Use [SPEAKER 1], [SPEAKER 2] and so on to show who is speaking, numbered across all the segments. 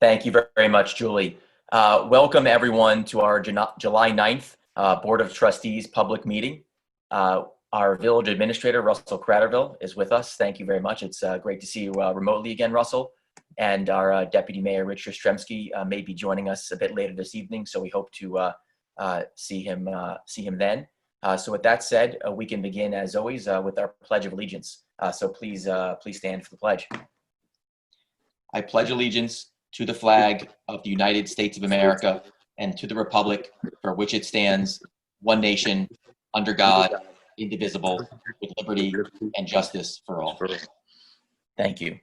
[SPEAKER 1] Thank you very much, Julie. Welcome everyone to our July 9th Board of Trustees public meeting. Our village administrator, Russell Cratterville, is with us. Thank you very much. It's great to see you remotely again, Russell. And our Deputy Mayor, Rich Jastrzemski, may be joining us a bit later this evening, so we hope to see him then. So with that said, we can begin, as always, with our Pledge of Allegiance. So please stand for the pledge. I pledge allegiance to the flag of the United States of America and to the republic for which it stands, one nation, under God, indivisible, with liberty and justice for all. Thank you.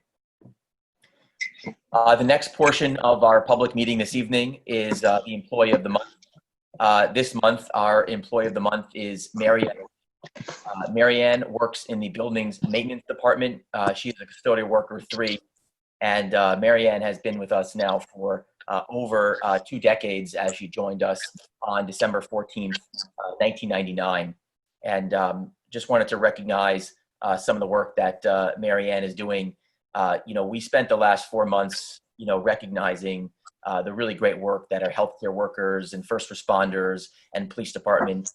[SPEAKER 1] The next portion of our public meeting this evening is the Employee of the Month. This month, our Employee of the Month is Mary Ann. Mary Ann works in the building's maintenance department. She is a custodial worker 3. And Mary Ann has been with us now for over 2 decades, as she joined us on December 14th, 1999. And just wanted to recognize some of the work that Mary Ann is doing. We spent the last 4 months, recognizing the really great work that our healthcare workers and first responders and police department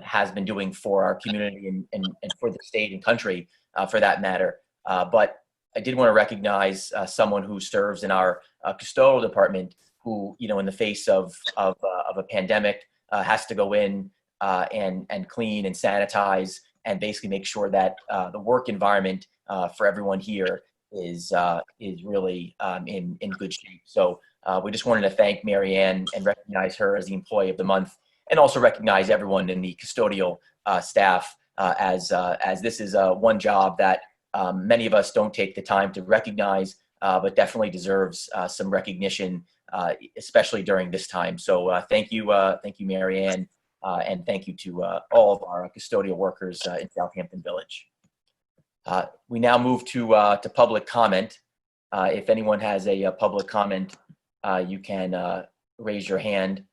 [SPEAKER 1] has been doing for our community and for the state and country, for that matter. But I did want to recognize someone who serves in our custodial department who, in the face of a pandemic, has to go in and clean and sanitize and basically make sure that the work environment for everyone here is really in good shape. So we just wanted to thank Mary Ann and recognize her as the Employee of the Month, and also recognize everyone in the custodial staff as this is one job that many of us don't take the time to recognize, but definitely deserves some recognition, especially during this time. So thank you, Mary Ann, and thank you to all of our custodial workers in Southampton Village. We now move to public comment. If anyone has a public comment, you can raise your hand.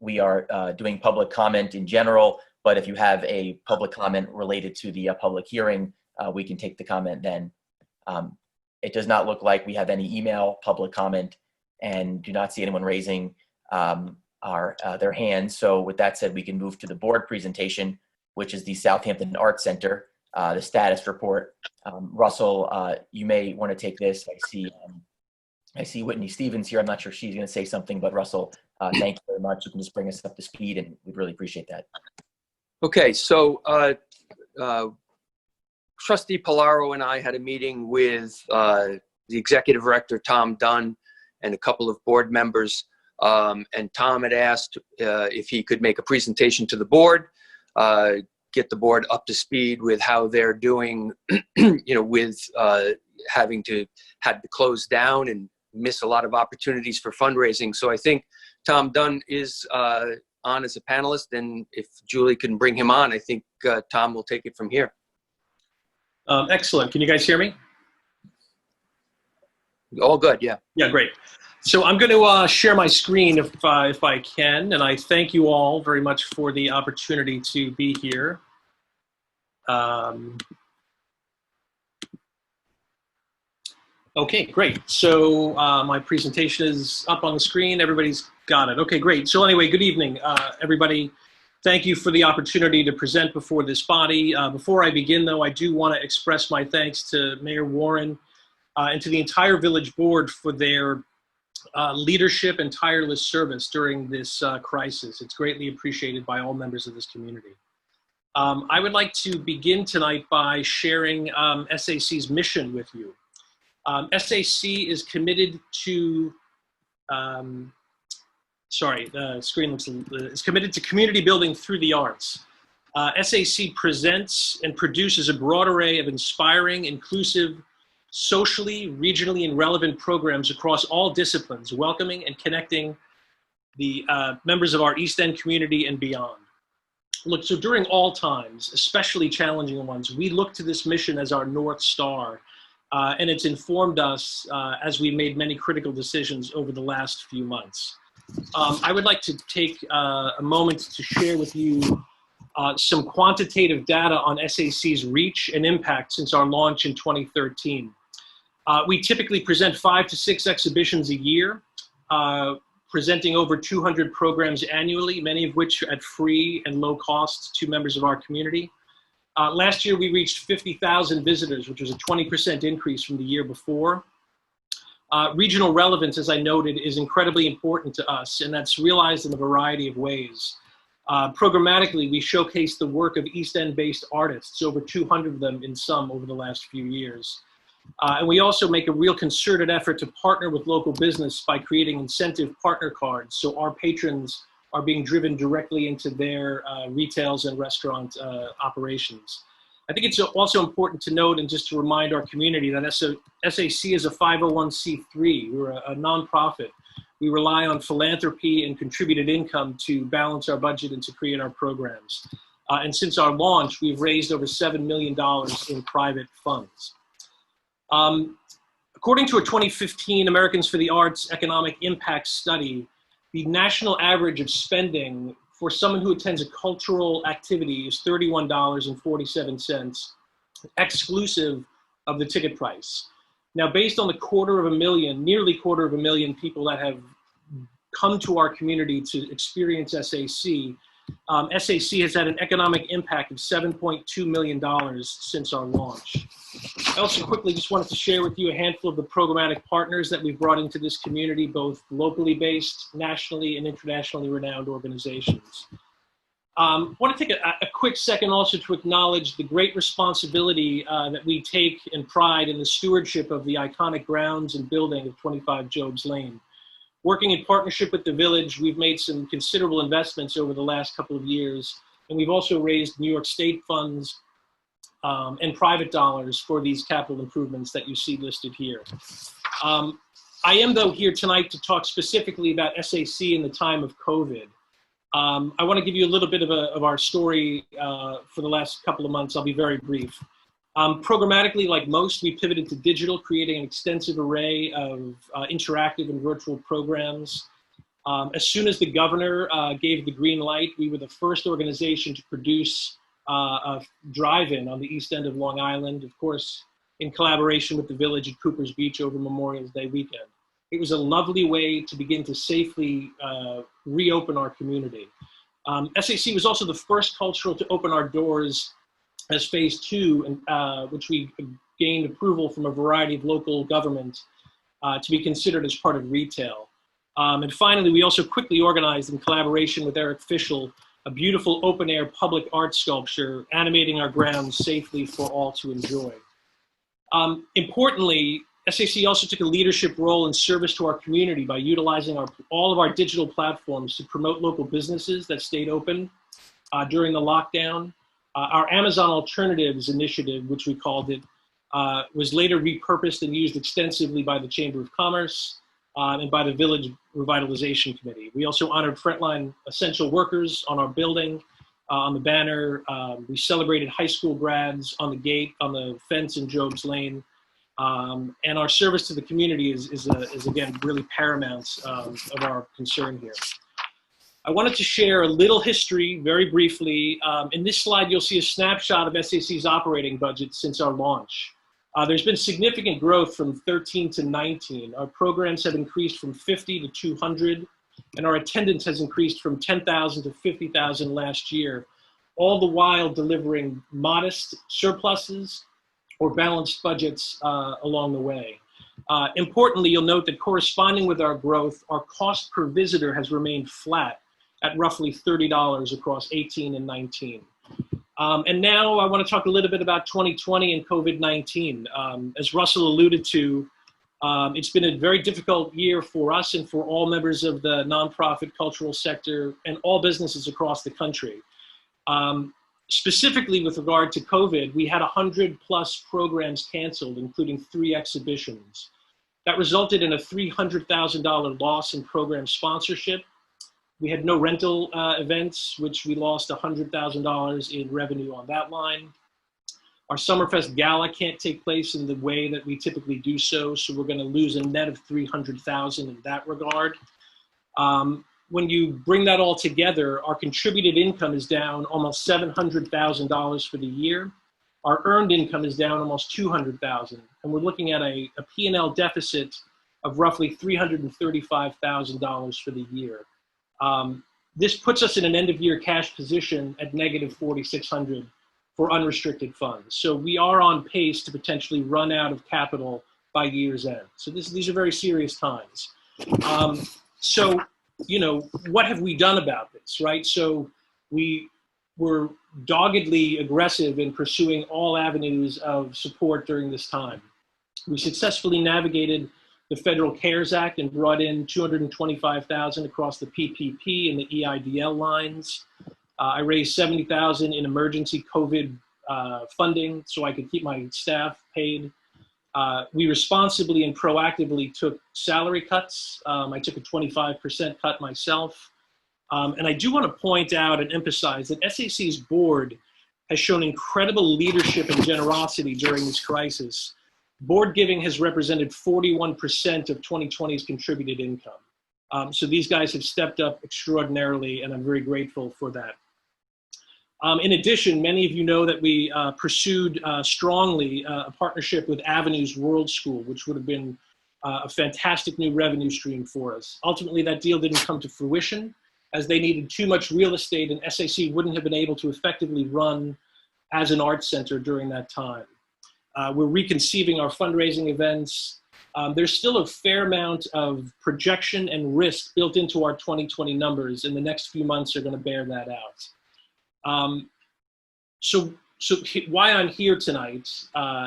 [SPEAKER 1] We are doing public comment in general, but if you have a public comment related to the public hearing, we can take the comment then. It does not look like we have any email public comment, and do not see anyone raising their hands. So with that said, we can move to the board presentation, which is the Southampton Arts Center, the status report. Russell, you may want to take this. I see Whitney Stevens here. I'm not sure she's going to say something, but Russell, thank you very much. You can just bring us up to speed, and we'd really appreciate that.
[SPEAKER 2] Okay, so Trustee Polaro and I had a meeting with the Executive Director, Tom Dunn, and a couple of board members. And Tom had asked if he could make a presentation to the board, get the board up to speed with how they're doing, with having had to close down and miss a lot of opportunities for fundraising. So I think Tom Dunn is on as a panelist, and if Julie can bring him on, I think Tom will take it from here.
[SPEAKER 3] Excellent. Can you guys hear me?
[SPEAKER 2] All good, yeah.
[SPEAKER 3] Yeah, great. So I'm going to share my screen if I can, and I thank you all very much for the opportunity to be here. Okay, great. So my presentation is up on the screen. Everybody's got it. Okay, great. So anyway, good evening, everybody. Thank you for the opportunity to present before this body. Before I begin, though, I do want to express my thanks to Mayor Warren and to the entire village board for their leadership and tireless service during this crisis. It's greatly appreciated by all members of this community. I would like to begin tonight by sharing SAC's mission with you. SAC is committed to the screen looks is committed to community building through the arts. SAC presents and produces a broad array of inspiring, inclusive, socially, regionally, and relevant programs across all disciplines, welcoming and connecting the members of our East End community and beyond. Look, so during all times, especially challenging ones, we look to this mission as our North Star, and it's informed us as we made many critical decisions over the last few months. I would like to take a moment to share with you some quantitative data on SAC's reach and impact since our launch in 2013. We typically present 5 to 6 exhibitions a year, presenting over 200 programs annually, many of which at free and low cost to members of our community. Last year, we reached 50,000 visitors, which was a 20% increase from the year before. Regional relevance, as I noted, is incredibly important to us, and that's realized in a variety of ways. Programmatically, we showcase the work of East End-based artists, over 200 of them in sum over the last few years. And we also make a real concerted effort to partner with local business by creating incentive partner cards, so our patrons are being driven directly into their retails and restaurant operations. I think it's also important to note and just to remind our community that SAC is a 501c3. We're a nonprofit. We rely on philanthropy and contributed income to balance our budget and to create our programs. And since our launch, we've raised over $7 million in private funds. According to a 2015 Americans for the Arts Economic Impact Study, the national average of spending for someone who attends a cultural activity is $31.47, exclusive of the ticket price. Now, based on the nearly quarter of a million people that have come to our community to experience SAC, SAC has had an economic impact of $7.2 million since our launch. I also quickly just wanted to share with you a handful of the programmatic partners that we've brought into this community, both locally based, nationally, and internationally renowned organizations. I want to take a quick second also to acknowledge the great responsibility that we take and pride in the stewardship of the iconic grounds and building of 25 Jobs Lane. Working in partnership with the village, we've made some considerable investments over the last couple of years, and we've also raised New York State funds and private dollars for these capital improvements that you see listed here. I am, though, here tonight to talk specifically about SAC in the time of COVID. I want to give you a little bit of our story for the last couple of months. I'll be very brief. Programmatically, like most, we pivoted to digital, creating an extensive array of interactive and virtual programs. As soon as the governor gave the green light, we were the first organization to produce a drive-in on the east end of Long Island, of course, in collaboration with the village at Cooper's Beach over Memorial Day weekend. It was a lovely way to begin to safely reopen our community. SAC was also the first cultural to open our doors as phase 2, which we gained approval from a variety of local government to be considered as part of retail. And finally, we also quickly organized in collaboration with Eric Fischel a beautiful open-air public art sculpture animating our grounds safely for all to enjoy. Importantly, SAC also took a leadership role in service to our community by utilizing all of our digital platforms to promote local businesses that stayed open during the lockdown. Our Amazon Alternatives initiative, which we called it, was later repurposed and used extensively by the Chamber of Commerce and by the Village Revitalization Committee. We also honored frontline essential workers on our building, on the banner. We celebrated high school grads on the gate, on the fence in Jobs Lane. And our service to the community is again, really paramount of our concern here. I wanted to share a little history very briefly. In this slide, you'll see a snapshot of SAC's operating budget since our launch. There's been significant growth from 13 to 19. Our programs have increased from 50 to 200, and our attendance has increased from 10,000 to 50,000 last year, all the while delivering modest surpluses or balanced budgets along the way. Importantly, you'll note that corresponding with our growth, our cost per visitor has remained flat at roughly $30 across 18 and 19. And now I want to talk a little bit about 2020 and COVID-19. As Russell alluded to, it's been a very difficult year for us and for all members of the nonprofit cultural sector and all businesses across the country. Specifically with regard to COVID, we had 100+ programs canceled, including 3 exhibitions. That resulted in a $300,000 loss in program sponsorship. We had no rental events, which we lost $100,000 in revenue on that line. Our Summerfest Gala can't take place in the way that we typically do so we're going to lose a net of $300,000 in that regard. When you bring that all together, our contributed income is down almost $700,000 for the year. Our earned income is down almost 200,000, and we're looking at a P&L deficit of roughly $335,000 for the year. This puts us in an end-of-year cash position at negative 4,600 for unrestricted funds. So we are on pace to potentially run out of capital by year's end. So these are very serious times. So, you know, what have we done about this, right? So we were doggedly aggressive in pursuing all avenues of support during this time. We successfully navigated the Federal CARES Act and brought in $225,000 across the PPP and the EIDL lines. I raised $70,000 in emergency COVID funding so I could keep my staff paid. We responsibly and proactively took salary cuts. I took a 25% cut myself. And I do want to point out and emphasize that SAC's board has shown incredible leadership and generosity during this crisis. Board giving has represented 41% of 2020's contributed income. So these guys have stepped up extraordinarily, and I'm very grateful for that. In addition, many of you know that we pursued strongly a partnership with Avenues World School, which would have been a fantastic new revenue stream for us. Ultimately, that deal didn't come to fruition as they needed too much real estate, and SAC wouldn't have been able to effectively run as an arts center during that time. We're reconceiving our fundraising events. There's still a fair amount of projection and risk built into our 2020 numbers, and the next few months are going to bear that out. So why I'm here tonight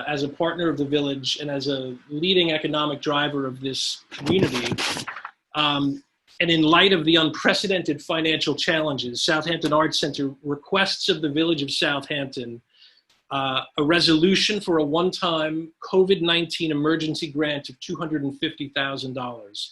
[SPEAKER 3] as a partner of the Village and as a leading economic driver of this community, and in light of the unprecedented financial challenges, Southampton Arts Center requests of the Village of Southampton a resolution for a one-time COVID-19 emergency grant of $250,000.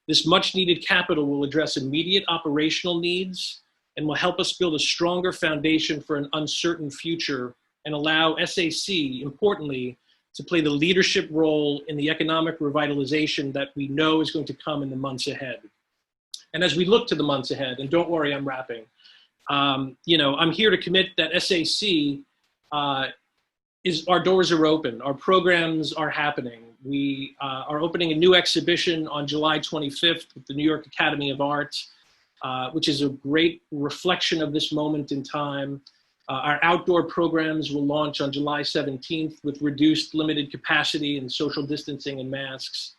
[SPEAKER 3] This much-needed capital will address immediate operational needs and will help us build a stronger foundation for an uncertain future and allow SAC, importantly, to play the leadership role in the economic revitalization that we know is going to come in the months ahead. And as we look to the months ahead, and don't worry, I'm wrapping, you know, I'm here to commit that SAC our doors are open. Our programs are happening. We are opening a new exhibition on July 25th with the New York Academy of Arts, which is a great reflection of this moment in time. Our outdoor programs will launch on July 17th with reduced limited capacity and social distancing and masks.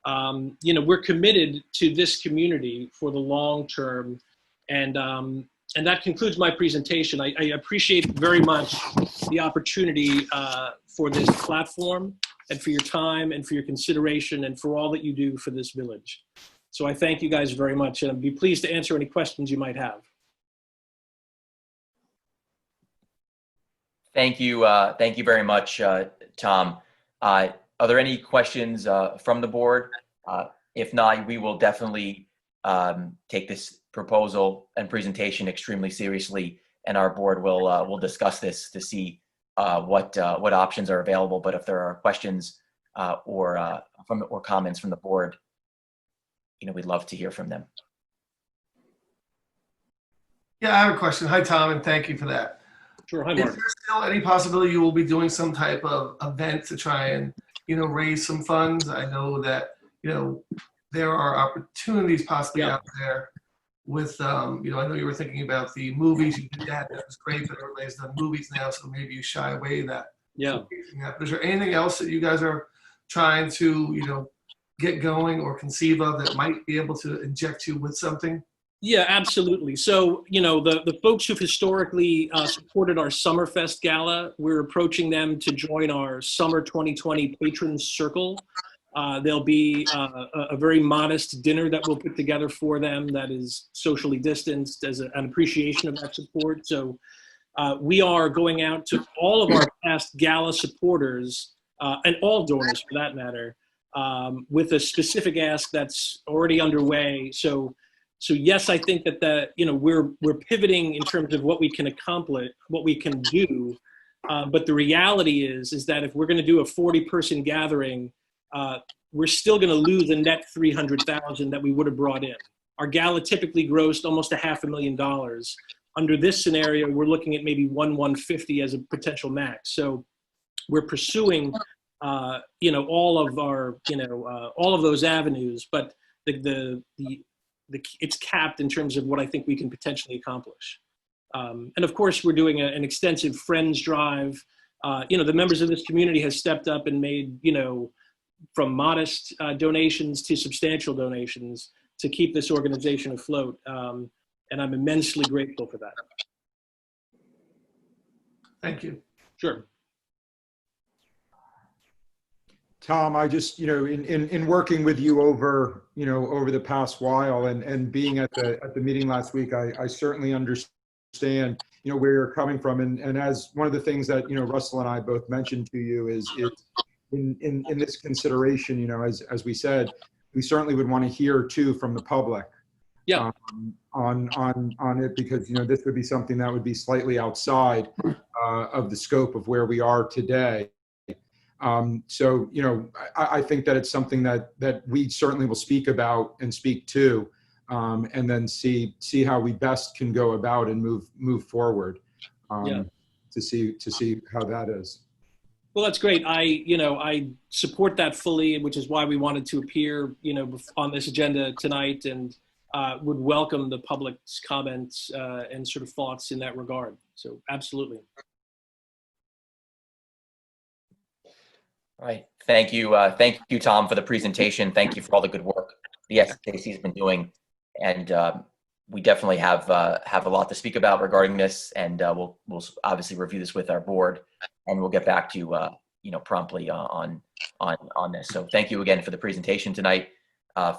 [SPEAKER 3] You know, we're committed to this community for the long term. And that concludes my presentation. I appreciate very much the opportunity for this platform and for your time and for your consideration and for all that you do for this village. So I thank you guys very much, and I'd be pleased to answer any questions you might have.
[SPEAKER 1] Thank you very much, Tom. Are there any questions from the board? If not, we will definitely take this proposal and presentation extremely seriously, and our board will discuss this to see what options are available. But if there are questions or comments from the board, you know, we'd love to hear from them.
[SPEAKER 4] Yeah, I have a question. Hi, Tom, and thank you for that.
[SPEAKER 3] Sure. Hi, Mark.
[SPEAKER 4] Is there still any possibility you will be doing some type of event to try and, you know, raise some funds? I know that, you know, there are opportunities possibly out there with, you know, I know you were thinking about the movies. You did that. That was great, but everybody's done movies now, so maybe you shy away that.
[SPEAKER 3] Yeah.
[SPEAKER 4] But is there anything else that you guys are trying to, you know, get going or conceive of that might be able to inject you with something?
[SPEAKER 3] Yeah, absolutely. So, you know, the folks who've historically supported our Summerfest Gala, we're approaching them to join our Summer 2020 Patrons Circle. There'll be a very modest dinner that we'll put together for them that is socially distanced as an appreciation of that support. So we are going out to all of our past Gala supporters and all donors for that matter with a specific ask that's already underway. So yes, I think that you know, we're pivoting in terms of what we can accomplish, what we can do. But the reality is that if we're going to do a 40-person gathering, we're still going to lose a net $300,000 that we would have brought in. Our gala typically grossed almost $500,000. Under this scenario, we're looking at maybe 150 as a potential max. So we're pursuing, all of our, all of those avenues, but it's capped in terms of what I think we can potentially accomplish. And of course, we're doing an extensive friends drive. The members of this community has stepped up and made, from modest donations to substantial donations to keep this organization afloat. And I'm immensely grateful for that.
[SPEAKER 4] Thank you.
[SPEAKER 3] Sure.
[SPEAKER 5] Tom, I just, in working with you over, over the past while and being at the meeting last week, I certainly understand, where you're coming from. And as one of the things that, Russell and I both mentioned to you is in this consideration, as we said, we certainly would want to hear too from the public.
[SPEAKER 3] Yeah.
[SPEAKER 5] On it, because this would be something that would be slightly outside of the scope of where we are today. So I think that it's something that we certainly will speak about and speak to, and then see how we best can go about and move forward to see how that is.
[SPEAKER 3] Well, that's great. I support that fully, which is why we wanted to appear, on this agenda tonight, and would welcome the public's comments and sort of thoughts in that regard. So absolutely.
[SPEAKER 1] All right. Thank you. Thank you, Tom, for the presentation. Thank you for all the good work the SAC has been doing. And we definitely have a lot to speak about regarding this. And we'll obviously review this with our board, and we'll get back to you, promptly on this. So thank you again for the presentation tonight.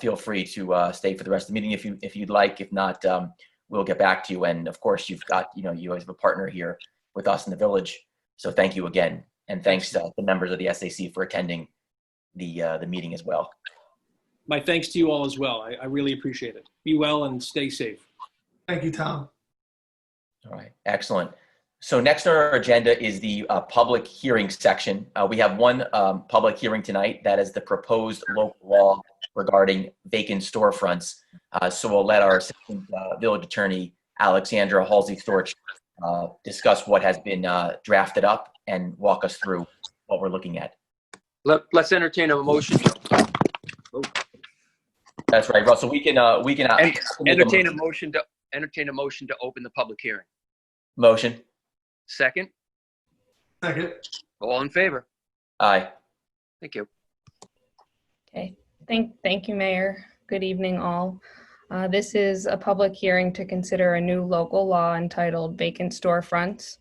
[SPEAKER 1] Feel free to stay for the rest of the meeting if you'd like. If not, we'll get back to you. And of course, you've got, you always have a partner here with us in the village. So thank you again. And thanks to the members of the SAC for attending the meeting as well.
[SPEAKER 3] My thanks to you all as well. I really appreciate it. Be well and stay safe.
[SPEAKER 4] Thank you, Tom.
[SPEAKER 1] All right, excellent. So next on our agenda is the public hearing section. We have one public hearing tonight. That is the proposed local law regarding vacant storefronts. So we'll let our assistant village attorney, Alexandra Halsey-Storch, discuss what has been drafted up and walk us through what we're looking at.
[SPEAKER 2] Let's entertain a motion.
[SPEAKER 1] That's right, Russell. We can
[SPEAKER 2] Entertain a motion to open the public hearing.
[SPEAKER 1] Motion.
[SPEAKER 2] Second.
[SPEAKER 4] Second.
[SPEAKER 2] All in favor?
[SPEAKER 1] Aye.
[SPEAKER 2] Thank you.
[SPEAKER 6] Okay, thank you, Mayor. Good evening, all. This is a public hearing to consider a new local law entitled Vacant Storefronts.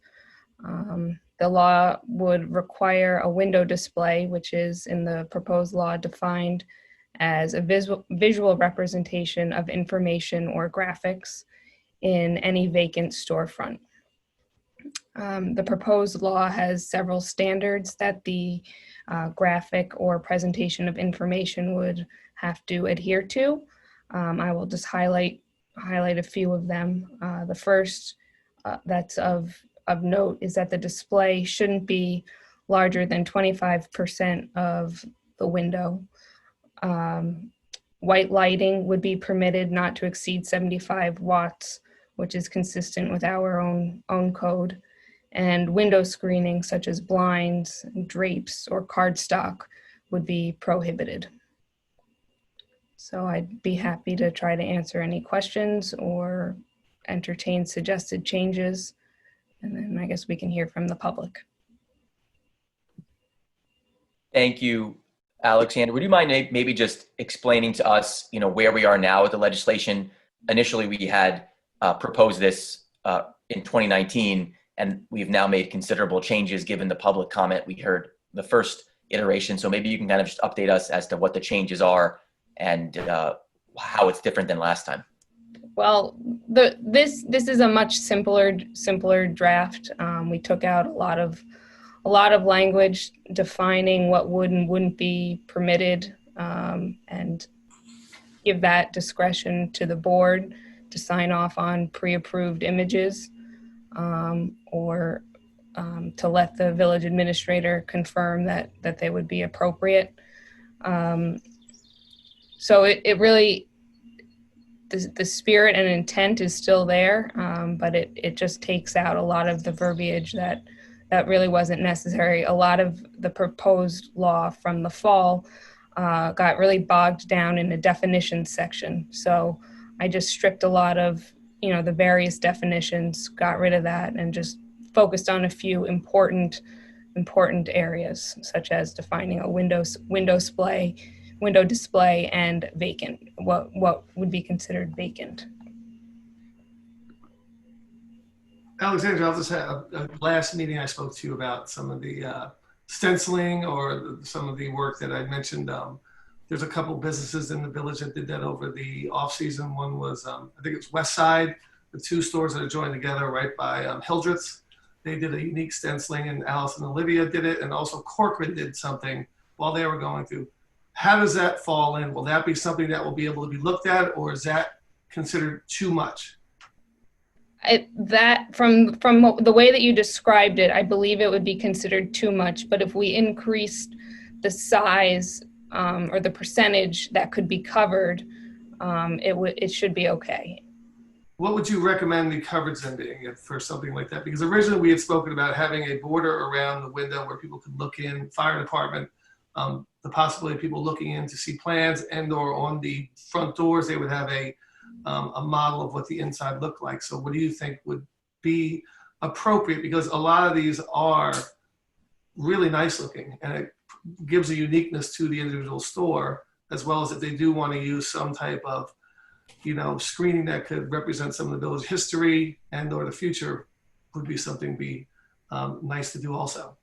[SPEAKER 6] The law would require a window display, which is in the proposed law defined as a visual representation of information or graphics in any vacant storefront. The proposed law has several standards that the graphic or presentation of information would have to adhere to. I will just highlight a few of them. The first that's of note is that the display shouldn't be larger than 25% of the window. White lighting would be permitted not to exceed 75 watts, which is consistent with our own code. And window screening such as blinds, drapes, or cardstock would be prohibited. So I'd be happy to try to answer any questions or entertain suggested changes. And then I guess we can hear from the public.
[SPEAKER 1] Thank you, Alexander. Would you mind maybe just explaining to us, where we are now with the legislation? Initially, we had proposed this in 2019, and we've now made considerable changes given the public comment we heard the first iteration. So maybe you can kind of just update us as to what the changes are and how it's different than last time.
[SPEAKER 6] Well, this is a much simpler draft. We took out a lot of language defining what would and wouldn't be permitted, and give that discretion to the board to sign off on pre-approved images, or to let the village administrator confirm that they would be appropriate. So it really, the spirit and intent is still there, but it just takes out a lot of the verbiage that really wasn't necessary. A lot of the proposed law from the fall got really bogged down in the definitions section. So I just stripped a lot of, the various definitions, got rid of that, and just focused on a few important areas, such as defining a window display and vacant. What would be considered vacant?
[SPEAKER 4] Alexandra, I'll just have last meeting I spoke to you about some of the stenciling or some of the work that I mentioned. There's a couple businesses in the village that did that over the off season. One was, I think it's West Side, the two stores that are joined together right by Hildreth's. They did a unique stenciling, and Alice and Olivia did it, and also Corcoran did something while they were going through. How does that fall in? Will that be something that will be able to be looked at, or is that considered too much?
[SPEAKER 6] That from the way that you described it, I believe it would be considered too much. But if we increased the size or the percentage that could be covered, it should be okay.
[SPEAKER 4] What would you recommend the coverage then being for something like that? Because originally we had spoken about having a border around the window where people could look in, fire department, the possibility of people looking in to see plans, and or on the front doors they would have a model of what the inside looked like. So what do you think would be appropriate? Because a lot of these are really nice looking, and it gives a uniqueness to the individual store, as well as if they do want to use some type of screening that could represent some of the village history and or the future, would be something nice to do also.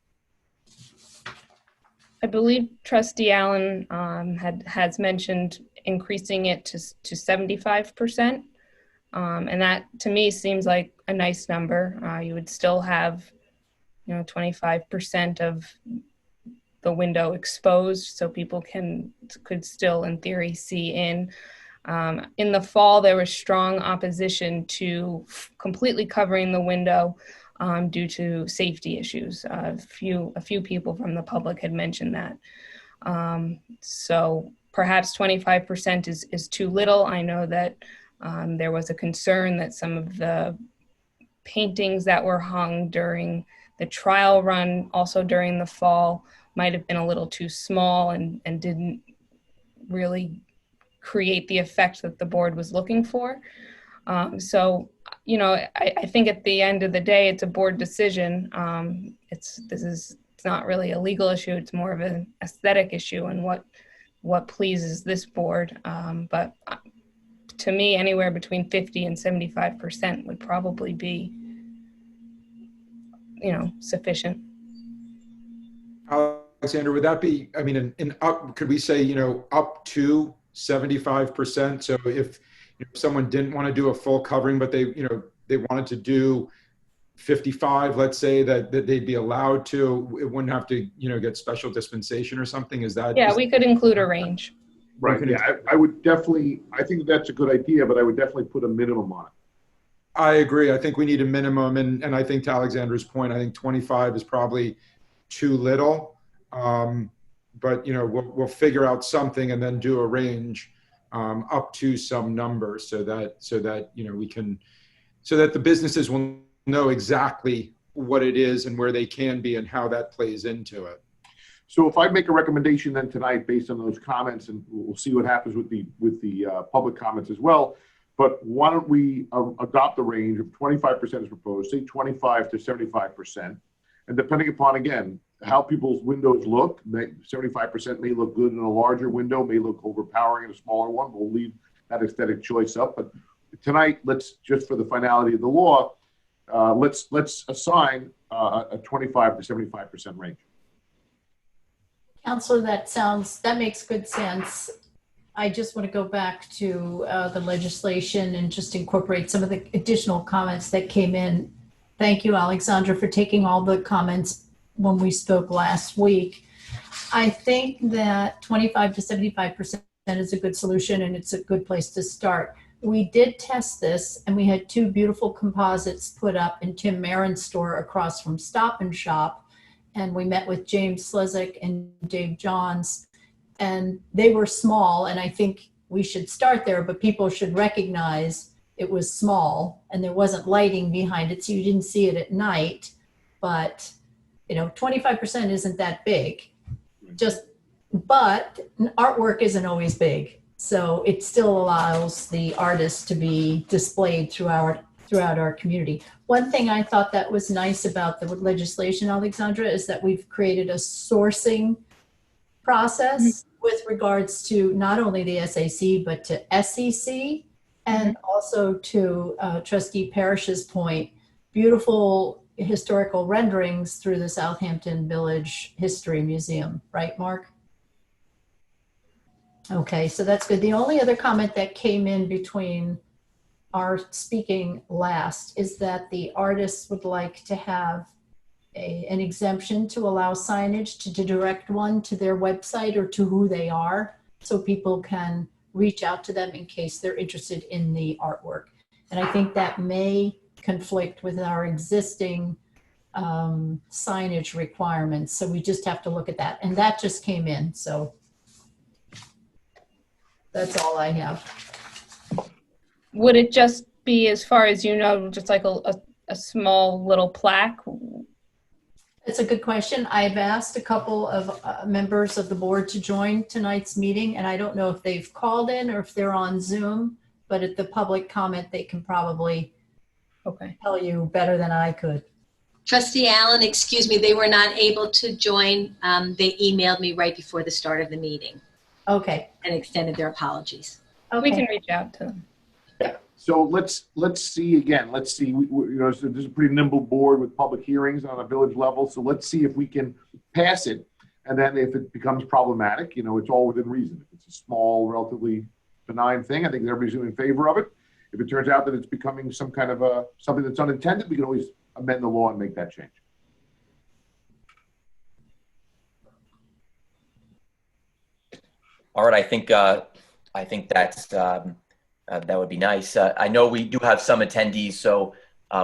[SPEAKER 6] I believe Trustee Allen has mentioned increasing it to 75%, and that to me seems like a nice number. You would still have 25% of the window exposed, so people could still in theory see in. In the fall, there was strong opposition to completely covering the window due to safety issues. A few people from the public had mentioned that. So perhaps 25% is too little. I know that there was a concern that some of the paintings that were hung during the trial run, also during the fall, might have been a little too small and didn't really create the effect that the board was looking for. So, I think at the end of the day, it's a board decision. It's not really a legal issue. It's more of an aesthetic issue and what pleases this board. But to me, anywhere between 50 and 75% would probably be, sufficient.
[SPEAKER 5] Alexander, would that be, could we say, up to 75%? So if someone didn't want to do a full covering, but they wanted to do 55, let's say, that they'd be allowed to, it wouldn't have to, get special dispensation or something. Is that?
[SPEAKER 6] Yeah, we could include a range.
[SPEAKER 7] Right. Yeah, I would definitely, I think that's a good idea, but I would definitely put a minimum on it.
[SPEAKER 5] I agree. I think we need a minimum. And I think to Alexandra's point, I think 25 is probably too little. But, we'll figure out something and then do a range up to some number so that we can, so that the businesses will know exactly what it is and where they can be and how that plays into it.
[SPEAKER 7] So if I make a recommendation then tonight based on those comments, and we'll see what happens with the public comments as well, but why don't we adopt the range of 25% as proposed, say 25 to 75%, and depending upon, again, how people's windows look, 75% may look good in a larger window, may look overpowering in a smaller one. We'll leave that aesthetic choice up. But tonight, let's, just for the finality of the law, let's assign a 25 to 75% range.
[SPEAKER 8] Counselor, that makes good sense. I just want to go back to the legislation and just incorporate some of the additional comments that came in. Thank you, Alexandra, for taking all the comments when we spoke last week. I think that 25 to 75% is a good solution, and it's a good place to start. We did test this, and we had two beautiful composites put up in Tim Marin's store across from Stop and Shop. And we met with James Slezik and Dave Johns, and they were small. And I think we should start there, but people should recognize it was small and there wasn't lighting behind it, so you didn't see it at night. But, 25% isn't that big. But artwork isn't always big. So it still allows the artists to be displayed throughout our community. One thing I thought that was nice about the legislation, Alexandra, is that we've created a sourcing process with regards to not only the SAC, but to SEC, and also to Trustee Parrish's point, beautiful historical renderings through the Southampton Village History Museum. Right, Mark? Okay, so that's good. The only other comment that came in between our speaking last is that the artists would like to have an exemption to allow signage to direct one to their website or to who they are, so people can reach out to them in case they're interested in the artwork. And I think that may conflict with our existing signage requirements. So we just have to look at that. And that just came in. So that's all I have.
[SPEAKER 6] Would it just be, as far as you know, just like a small little plaque?
[SPEAKER 8] That's a good question. I've asked a couple of members of the board to join tonight's meeting, and I don't know if they've called in or if they're on Zoom, but at the public comment, they can probably tell you better than I could.
[SPEAKER 9] Trustee Allen, excuse me, they were not able to join. They emailed me right before the start of the meeting.
[SPEAKER 8] Okay.
[SPEAKER 9] And extended their apologies.
[SPEAKER 8] Okay.
[SPEAKER 6] We can reach out to them.
[SPEAKER 7] So let's see again. Let's see. So this is a pretty nimble board with public hearings on a village level. So let's see if we can pass it. And then if it becomes problematic, it's all within reason. If it's a small, relatively benign thing, I think everybody's in favor of it. If it turns out that it's becoming some kind of something that's unintended, we can always amend the law and make that change.
[SPEAKER 1] All right, I think that's that would be nice. I know we do have some attendees, so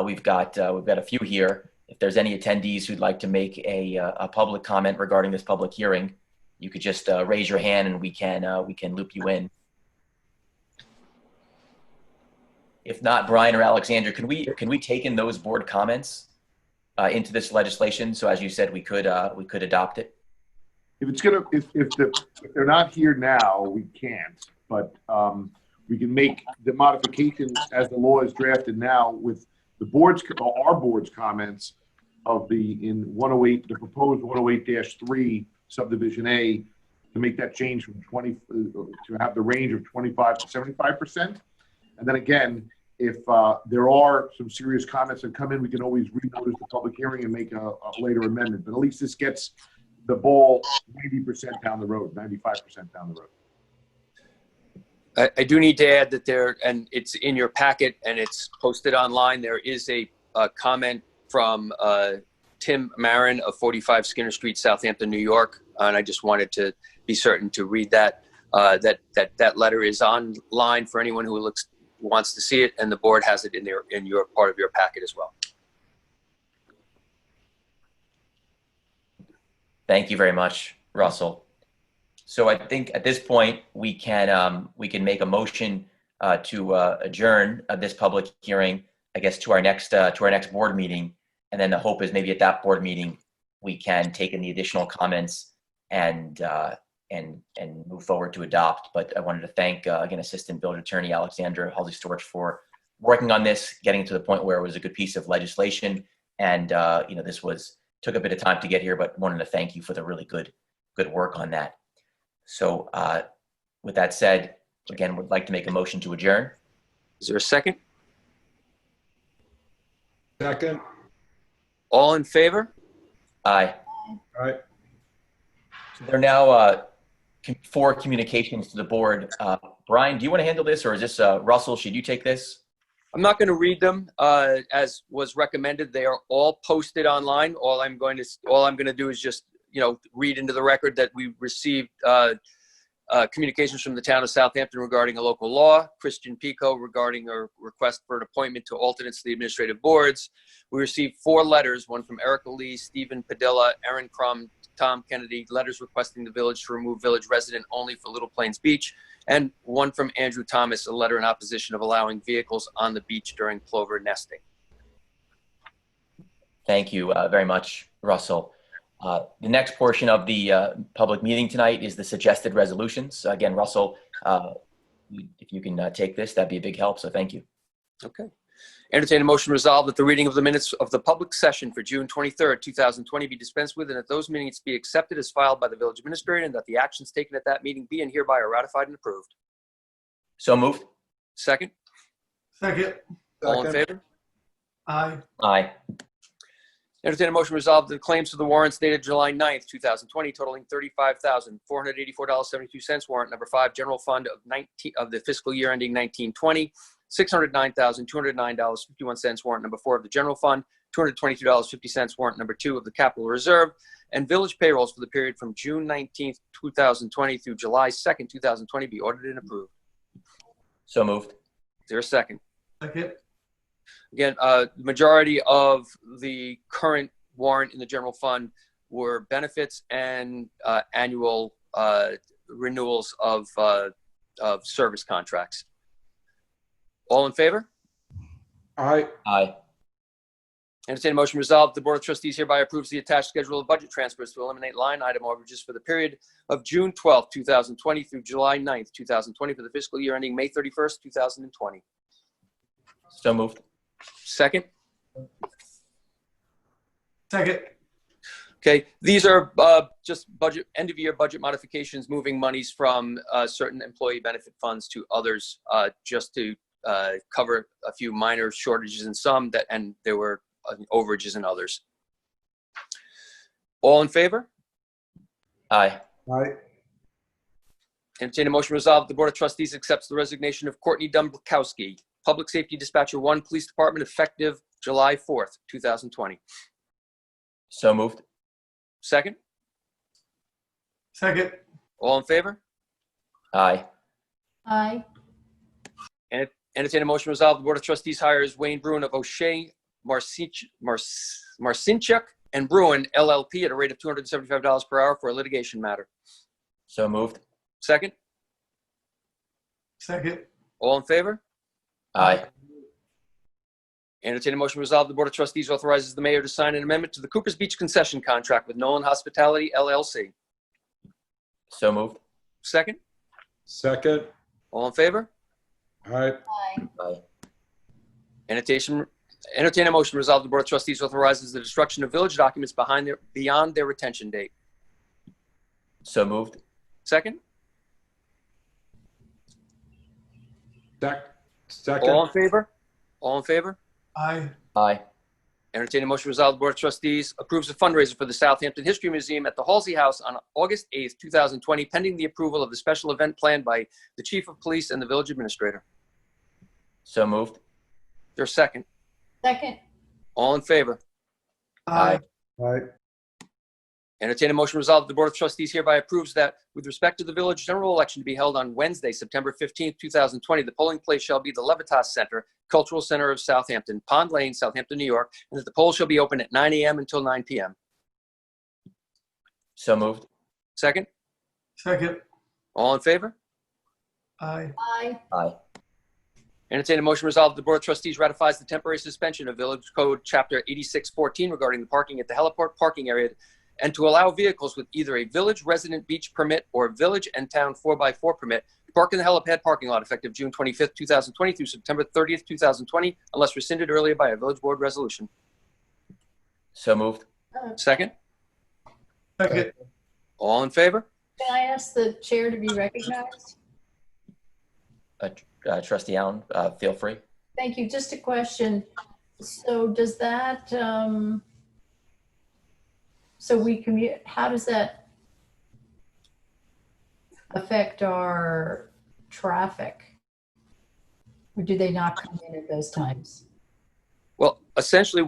[SPEAKER 1] we've got a few here. If there's any attendees who'd like to make a public comment regarding this public hearing, you could just raise your hand and we can loop you in. If not, Brian or Alexandra, can we take in those board comments into this legislation? So as you said, we could adopt it.
[SPEAKER 7] If they're not here now, we can't. But we can make the modifications as the law is drafted now with our board's comments of the proposed 108-3 subdivision A, to make that change from 20 to have the range of 25 to 75%. And then again, if there are some serious comments that come in, we can always renotice the public hearing and make a later amendment. But at least this gets the ball 90% down the road, 95% down the road.
[SPEAKER 2] I do need to add that and it's in your packet and it's posted online, there is a comment from Tim Marin of 45 Skinner Street, Southampton, New York. And I just wanted to be certain to read that. That letter is online for anyone who wants to see it, and the board has it in your part of your packet as well.
[SPEAKER 1] Thank you very much, Russell. So I think at this point we can make a motion to adjourn this public hearing, I guess, to our next board meeting, and then the hope is maybe at that board meeting we can take in the additional comments and move forward to adopt. But I wanted to thank again Assistant Village Attorney Alexandra Halsey-Storch for working on this, getting to the point where it was a good piece of legislation, and this took a bit of time to get here, but wanted to thank you for the really good work on that. So with that said, again, would like to make a motion to adjourn.
[SPEAKER 2] Is there a second?
[SPEAKER 5] Second.
[SPEAKER 2] All in favor?
[SPEAKER 1] Aye.
[SPEAKER 5] All right.
[SPEAKER 1] So there are now 4 communications to the board. Brian, do you want to handle this, or is this Russell? Should you take this?
[SPEAKER 2] I'm not going to read them as was recommended. They are all posted online. All I'm going to do is just read into the record that we received communications from the town of Southampton regarding a local law, Christian Pico regarding a request for an appointment to alternates to the administrative boards. We received 4 letters, one from Erica Lee, Stephen Padilla, Aaron Crum, Tom Kennedy, letters requesting the village to remove village resident only for Little Plains Beach, and one from Andrew Thomas, a letter in opposition of allowing vehicles on the beach during plover nesting.
[SPEAKER 1] Thank you very much, Russell. The next portion of the public meeting tonight is the suggested resolutions. Again, Russell, if you can take this, that'd be a big help, so thank you.
[SPEAKER 2] Okay. Entertain a motion to resolve that the reading of the minutes of the public session for June 23rd, 2020 be dispensed with, and that those minutes be accepted as filed by the village administrator, and that the actions taken at that meeting be and hereby are ratified and approved.
[SPEAKER 1] So moved.
[SPEAKER 2] Second?
[SPEAKER 4] Second.
[SPEAKER 2] All in favor?
[SPEAKER 4] Aye.
[SPEAKER 1] Aye.
[SPEAKER 2] Entertain a motion to resolve the claims for the warrants dated July 9th, 2020 totaling $35,484.72. Warrant number 5, general fund of the fiscal year ending 1920. $609,209.51. Warrant number 4 of the general fund, $222.50. Warrant number 2 of the capital reserve, and village payrolls for the period from June 19th, 2020 through July 2nd, 2020 be ordered and approved.
[SPEAKER 1] So moved.
[SPEAKER 2] Is there a second?
[SPEAKER 4] Second.
[SPEAKER 2] Again, the majority of the current warrant in the general fund were benefits and annual renewals of service contracts. All in favor?
[SPEAKER 5] Aye.
[SPEAKER 1] Aye.
[SPEAKER 2] Entertain a motion resolved. The Board of Trustees hereby approves the attached schedule of budget transfers to eliminate line item overages for the period of June 12th, 2020 through July 9th, 2020 for the fiscal year ending May 31st, 2020.
[SPEAKER 1] So moved.
[SPEAKER 2] Second?
[SPEAKER 4] Second.
[SPEAKER 2] Okay, these are just budget end of year budget modifications, moving monies from certain employee benefit funds to others, just to cover a few minor shortages in some that, and there were overages in others. All in favor?
[SPEAKER 1] Aye.
[SPEAKER 5] Aye.
[SPEAKER 2] Entertain a motion resolved. The Board of Trustees accepts the resignation of Courtney Dumbkowski, Public Safety Dispatcher 1, Police Department, effective July 4th, 2020.
[SPEAKER 1] So moved.
[SPEAKER 2] Second?
[SPEAKER 4] Second.
[SPEAKER 2] All in favor?
[SPEAKER 1] Aye.
[SPEAKER 8] Aye.
[SPEAKER 2] And entertain a motion resolved. The Board of Trustees hires Wayne Bruin of O'Shea, Marcinchuk and Bruin, LLP, at a rate of $275 per hour for a litigation matter.
[SPEAKER 1] So moved.
[SPEAKER 2] Second?
[SPEAKER 4] Second.
[SPEAKER 2] All in favor?
[SPEAKER 1] Aye.
[SPEAKER 2] Entertain a motion resolved. The Board of Trustees authorizes the mayor to sign an amendment to the Coopers Beach concession contract with Nolan Hospitality, LLC.
[SPEAKER 1] So moved.
[SPEAKER 2] Second?
[SPEAKER 5] Second.
[SPEAKER 2] All in favor?
[SPEAKER 5] Aye.
[SPEAKER 8] Aye.
[SPEAKER 1] Aye.
[SPEAKER 2] Entertain a motion resolved. The Board of Trustees authorizes the destruction of village documents beyond their retention date.
[SPEAKER 1] So moved.
[SPEAKER 2] Second?
[SPEAKER 5] Second.
[SPEAKER 2] All in favor? All in favor?
[SPEAKER 4] Aye.
[SPEAKER 1] Aye.
[SPEAKER 2] Entertain a motion resolved. The Board of Trustees approves a fundraiser for the Southampton History Museum at the Halsey House on August 8th, 2020, pending the approval of the special event planned by the Chief of Police and the Village Administrator.
[SPEAKER 1] So moved.
[SPEAKER 2] There's second.
[SPEAKER 8] Second.
[SPEAKER 2] All in favor?
[SPEAKER 4] Aye.
[SPEAKER 5] Aye.
[SPEAKER 2] Entertain a motion resolved. The Board of Trustees hereby approves that with respect to the village general election to be held on Wednesday, September 15th, 2020, the polling place shall be the Levitas Center, Cultural Center of Southampton, Pond Lane, Southampton, New York, and that the poll shall be open at 9 a.m. until 9 p.m.
[SPEAKER 1] So moved.
[SPEAKER 2] Second?
[SPEAKER 4] Second.
[SPEAKER 2] All in favor?
[SPEAKER 4] Aye.
[SPEAKER 8] Aye.
[SPEAKER 1] Aye.
[SPEAKER 2] Entertain a motion resolved. The Board of Trustees ratifies the temporary suspension of Village Code Chapter 8614 regarding the parking at the heliport parking area, and to allow vehicles with either a village resident beach permit or village and town 4x4 permit to park in the helipad parking lot effective June 25th, 2020 through September 30th, 2020, unless rescinded earlier by a village board resolution.
[SPEAKER 1] So moved.
[SPEAKER 2] Second?
[SPEAKER 4] Second.
[SPEAKER 2] All in favor?
[SPEAKER 8] May I ask the chair to be recognized?
[SPEAKER 1] Trustee Allen, feel free.
[SPEAKER 8] Thank you. Just a question. So does that, so we commute, how does that affect our traffic? Or do they not come in at those times?
[SPEAKER 2] Well, essentially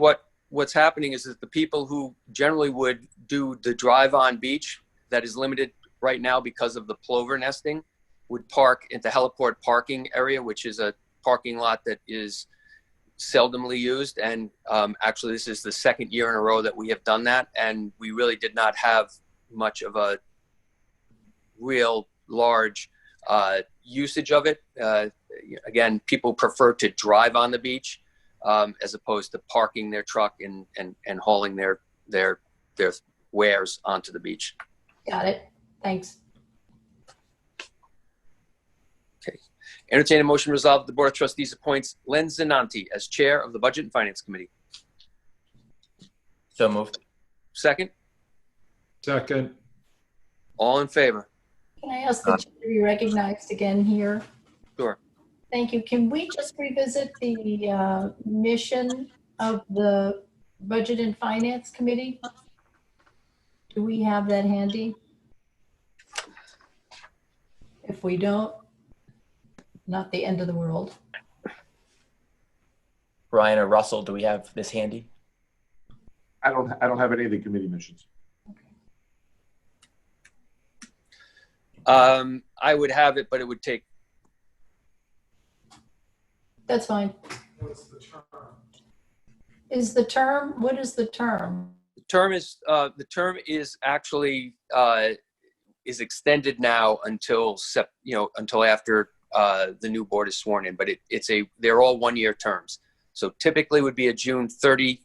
[SPEAKER 2] what's happening is that the people who generally would do the drive on beach that is limited right now because of the plover nesting would park at the heliport parking area, which is a parking lot that is seldomly used. And actually, this is the second year in a row that we have done that. And we really did not have much of a real large usage of it. Again, people prefer to drive on the beach as opposed to parking their truck and hauling their wares onto the beach.
[SPEAKER 8] Got it. Thanks.
[SPEAKER 2] Okay. Entertain a motion to resolve that the Board of Trustees appoints Len Zinanti as Chair of the Budget and Finance Committee.
[SPEAKER 1] So moved.
[SPEAKER 2] Second,
[SPEAKER 5] Second.
[SPEAKER 2] all in favor?
[SPEAKER 8] Can I ask the chair to be recognized again here?
[SPEAKER 2] Sure.
[SPEAKER 8] Thank you. Can we just revisit the mission of the Budget and Finance Committee? Do we have that handy? If we don't, not the end of the world.
[SPEAKER 1] Brian or Russell, do we have this handy?
[SPEAKER 7] I don't have any of the committee missions.
[SPEAKER 2] I would have it, but it would take.
[SPEAKER 8] That's fine.
[SPEAKER 4] What's the term?
[SPEAKER 8] What is the term?
[SPEAKER 2] The term is actually is extended now until until after the new board is sworn in, but they're all 1-year terms. So typically would be a June 30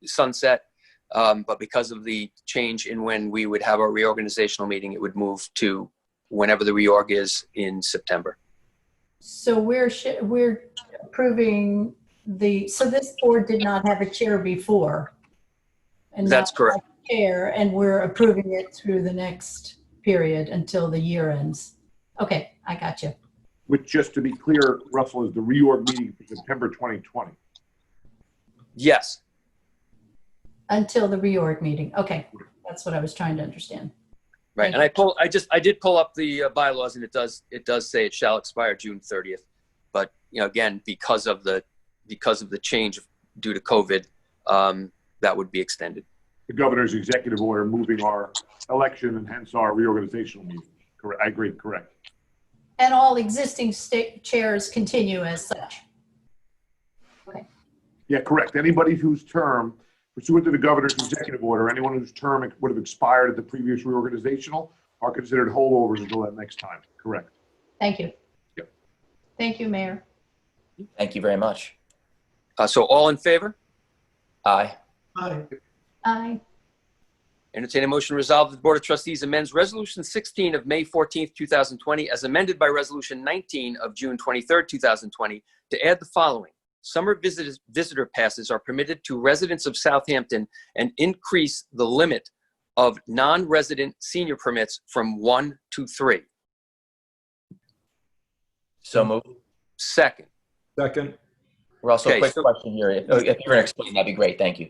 [SPEAKER 2] sunset, but because of the change in when we would have our reorganizational meeting, it would move to whenever the reorg is in September.
[SPEAKER 8] So we're approving so this board did not have a chair before. And
[SPEAKER 2] That's
[SPEAKER 8] now
[SPEAKER 2] correct.
[SPEAKER 8] we have a chair, and we're approving it through the next period until the year ends. Okay, I got you.
[SPEAKER 7] Which, just to be clear, Russell, is the reorg meeting for September 2020.
[SPEAKER 2] Yes.
[SPEAKER 8] Until the reorg meeting. Okay, that's what I was trying to understand.
[SPEAKER 2] Right.
[SPEAKER 8] Thank
[SPEAKER 2] And I did pull up the bylaws, and it does say it shall expire June 30th. But, again, because of the change due to COVID, that would be extended.
[SPEAKER 7] The governor's executive order moving our election and hence our reorganizational meeting. Correct. I agree. Correct.
[SPEAKER 8] And all existing state chairs continue as such. Okay.
[SPEAKER 7] Yeah, correct. Anybody whose term, pursuant to the governor's executive order, anyone whose term would have expired at the previous reorganizational are considered holdovers until that next time. Correct.
[SPEAKER 8] Thank you.
[SPEAKER 7] Yep.
[SPEAKER 8] Thank you, Mayor.
[SPEAKER 1] Thank you very much.
[SPEAKER 2] So all in favor?
[SPEAKER 1] Aye.
[SPEAKER 4] Aye.
[SPEAKER 8] Aye.
[SPEAKER 2] Entertain a motion to resolve that the Board of Trustees amends Resolution 16 of May 14th, 2020, as amended by Resolution 19 of June 23rd, 2020, to add the following. Summer visitor passes are permitted to residents of Southampton and increase the limit of non-resident senior permits from 1 to 3.
[SPEAKER 1] So moved.
[SPEAKER 2] Second.
[SPEAKER 5] Second.
[SPEAKER 1] Russell,
[SPEAKER 2] Okay,
[SPEAKER 1] quick
[SPEAKER 2] so-
[SPEAKER 1] question here. If you're going to explain, that'd be great. Thank you.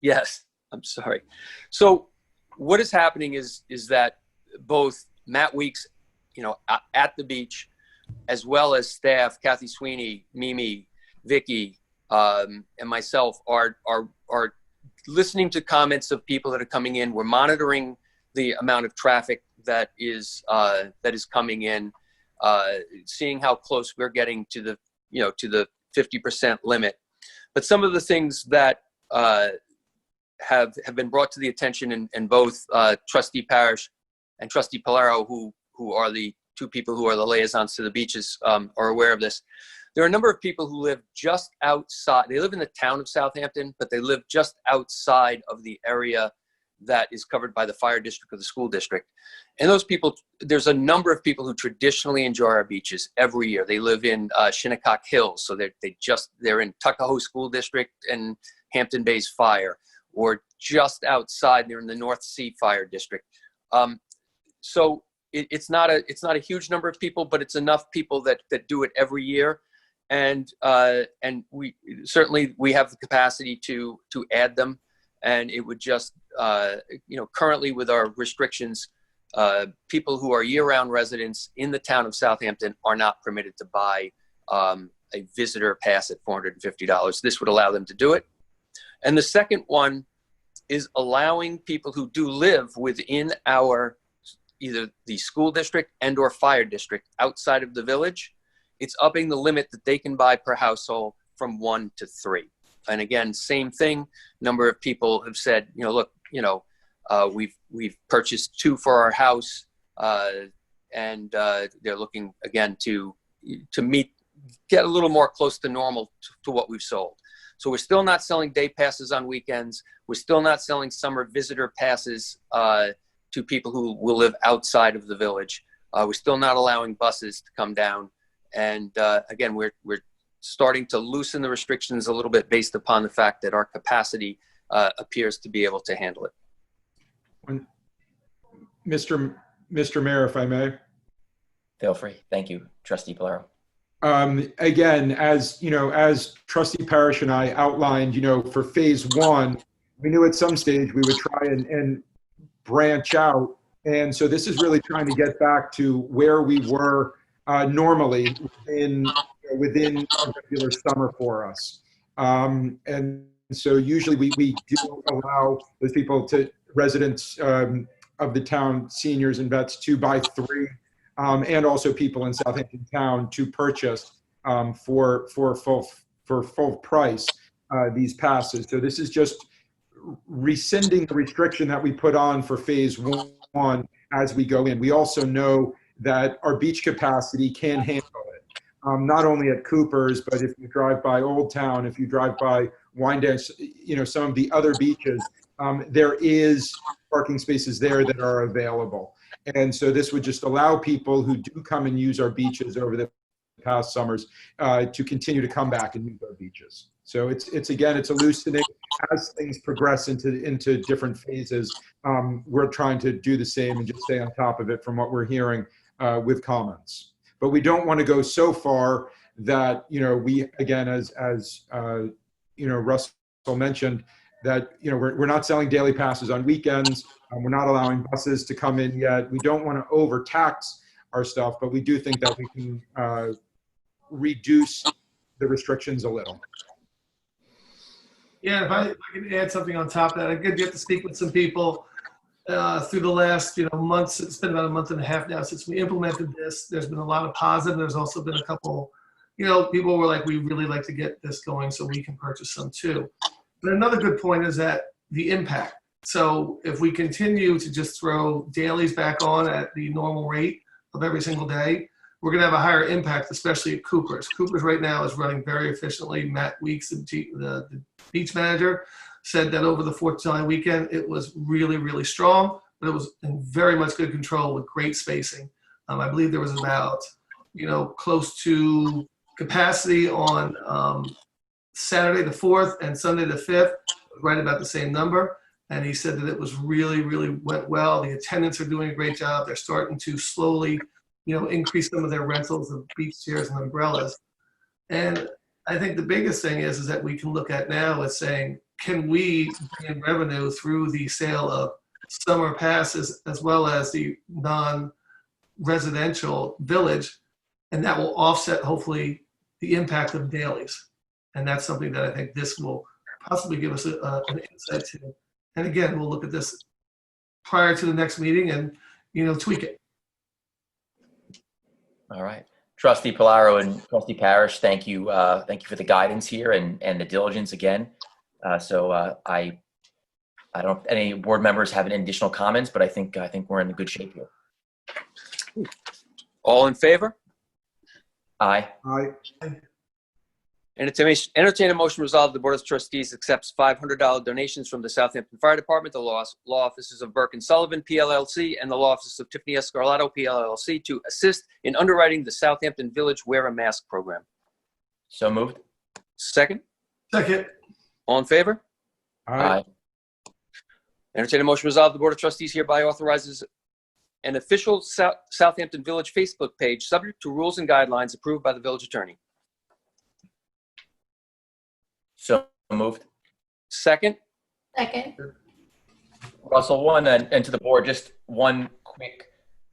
[SPEAKER 2] Yes, I'm sorry. So what is happening is that both Matt Weeks, at the beach, as well as staff, Kathy Sweeney, Mimi, Vicky, and myself are listening to comments of people that are coming in. We're monitoring the amount of traffic that is coming in, seeing how close we're getting to the 50% limit. But some of the things that have been brought to the attention, and both Trustee Parrish and Trustee Polaro, who are the two people who are the liaisons to the beaches, are aware of this. There are a number of people who live just outside. They live in the town of Southampton, but they live just outside of the area that is covered by the fire district or the school district. And those people, there's a number of people who traditionally enjoy our beaches every year. They live in Shinnecock Hills, so they're in Tuckahoe School District and Hampton Bays Fire, or just outside, they're in the North Sea Fire District. So it's not a huge number of people, but it's enough people that do it every year. And we certainly have the capacity to add them. And it would just, currently with our restrictions, people who are year-round residents in the town of Southampton are not permitted to buy a visitor pass at $450. This would allow them to do it. And the second one is allowing people who do live within either the school district and or fire district outside of the village. It's upping the limit that they can buy per household from 1 to 3. And again, same thing. Number of people have said, look, we've purchased 2 for our house, and they're looking again to get a little more close to normal to what we've sold. So we're still not selling day passes on weekends. We're still not selling summer visitor passes to people who will live outside of the village. We're still not allowing buses to come down. And again, we're starting to loosen the restrictions a little bit based upon the fact that our capacity appears to be able to handle it.
[SPEAKER 5] Mr. Mayor, if I may.
[SPEAKER 1] Feel free. Thank you, Trustee Polaro.
[SPEAKER 5] Again, as you know, as Trustee Parrish and I outlined, for phase one, we knew at some stage we would try and branch out. And so this is really trying to get back to where we were normally within a regular summer for us. And so usually we do allow those people residents of the town, seniors and vets, to buy 3. And also people in Southampton town to purchase for full price these passes. So this is just rescinding the restriction that we put on for phase one as we go in. We also know that our beach capacity can handle it, not only at Cooper's, but if you drive by Old Town, if you drive by Wyandotte, some of the other beaches, there is parking spaces there that are available. And so this would just allow people who do come and use our beaches over the past summers to continue to come back and use our beaches. So it's a loosening as things progress into different phases. We're trying to do the same and just stay on top of it from what we're hearing with comments. But we don't want to go so far that, we, again, as Russell mentioned, that, we're not selling daily passes on weekends. We're not allowing buses to come in yet. We don't want to overtax our stuff, but we do think that we can reduce the restrictions a little.
[SPEAKER 4] Yeah, if I can add something on top of that, I did get to speak with some people through the last months. It's been about a month and a half now since we implemented this. There's been a lot of positive. There's also been a couple, people were like, we really like to get this going so we can purchase some too. But another good point is that the impact. So if we continue to just throw dailies back on at the normal rate of every single day, we're going to have a higher impact, especially at Cooper's. Cooper's right now is running very efficiently. Matt Weeks, the beach manager, said that over the 4th of July weekend, it was really, really strong, but it was in very much good control with great spacing. I believe there was about, close to capacity on Saturday the 4th and Sunday the 5th, right about the same number. And he said that it was really, really went well. The attendants are doing a great job. They're starting to slowly, increase some of their rentals of beach chairs and umbrellas. And I think the biggest thing is that we can look at now is saying, can we bring in revenue through the sale of summer passes as well as the non-residential village, and that will offset hopefully the impact of dailies. And that's something that I think this will possibly give us an insight to. And again, we'll look at this prior to the next meeting and, tweak it.
[SPEAKER 1] All right. Trustee Polaro and Trustee Parrish, thank you. Thank you for the guidance here and the diligence again. I don't know if any board members have any additional comments, but I think we're in good shape here.
[SPEAKER 2] All in favor?
[SPEAKER 1] Aye.
[SPEAKER 5] Aye.
[SPEAKER 2] Entertain a motion resolved. The Board of Trustees accepts $500 donations from the Southampton Fire Department, the law offices of Burke and Sullivan, PLLC, and the law offices of Tiffany S. Scarlato, PLLC, to assist in underwriting the Southampton Village Wear a Mask program.
[SPEAKER 1] So moved.
[SPEAKER 2] Second?
[SPEAKER 4] Second.
[SPEAKER 2] All in favor?
[SPEAKER 1] Aye.
[SPEAKER 2] Entertain a motion resolved. The Board of Trustees hereby authorizes an official Southampton Village Facebook page subject to rules and guidelines approved by the village attorney.
[SPEAKER 1] So moved.
[SPEAKER 2] Second?
[SPEAKER 8] Second.
[SPEAKER 1] Russell, and to the board, just one quick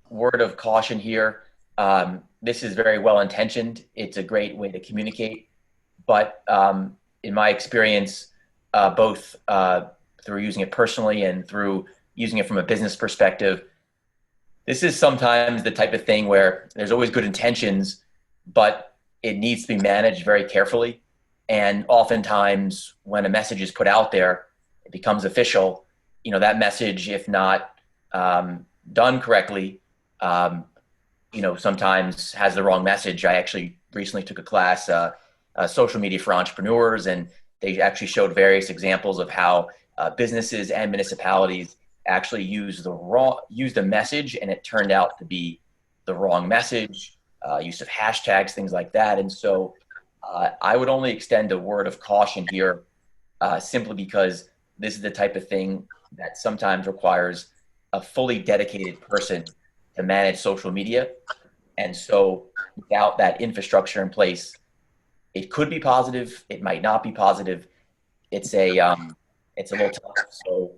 [SPEAKER 1] word of caution here. This is very well intentioned. It's a great way to communicate, but in my experience, both through using it personally and through using it from a business perspective, this is sometimes the type of thing where there's always good intentions, but it needs to be managed very carefully. And oftentimes when a message is put out there, it becomes official. That message, if not done correctly, sometimes has the wrong message. I actually recently took a class, social media for entrepreneurs, and they actually showed various examples of how businesses and municipalities actually use the message, and it turned out to be the wrong message. Use of hashtags, things like that. And so I would only extend a word of caution here, simply because this is the type of thing that sometimes requires a fully dedicated person to manage social media. And so without that infrastructure in place, it could be positive, it might not be positive. It's a little tough. So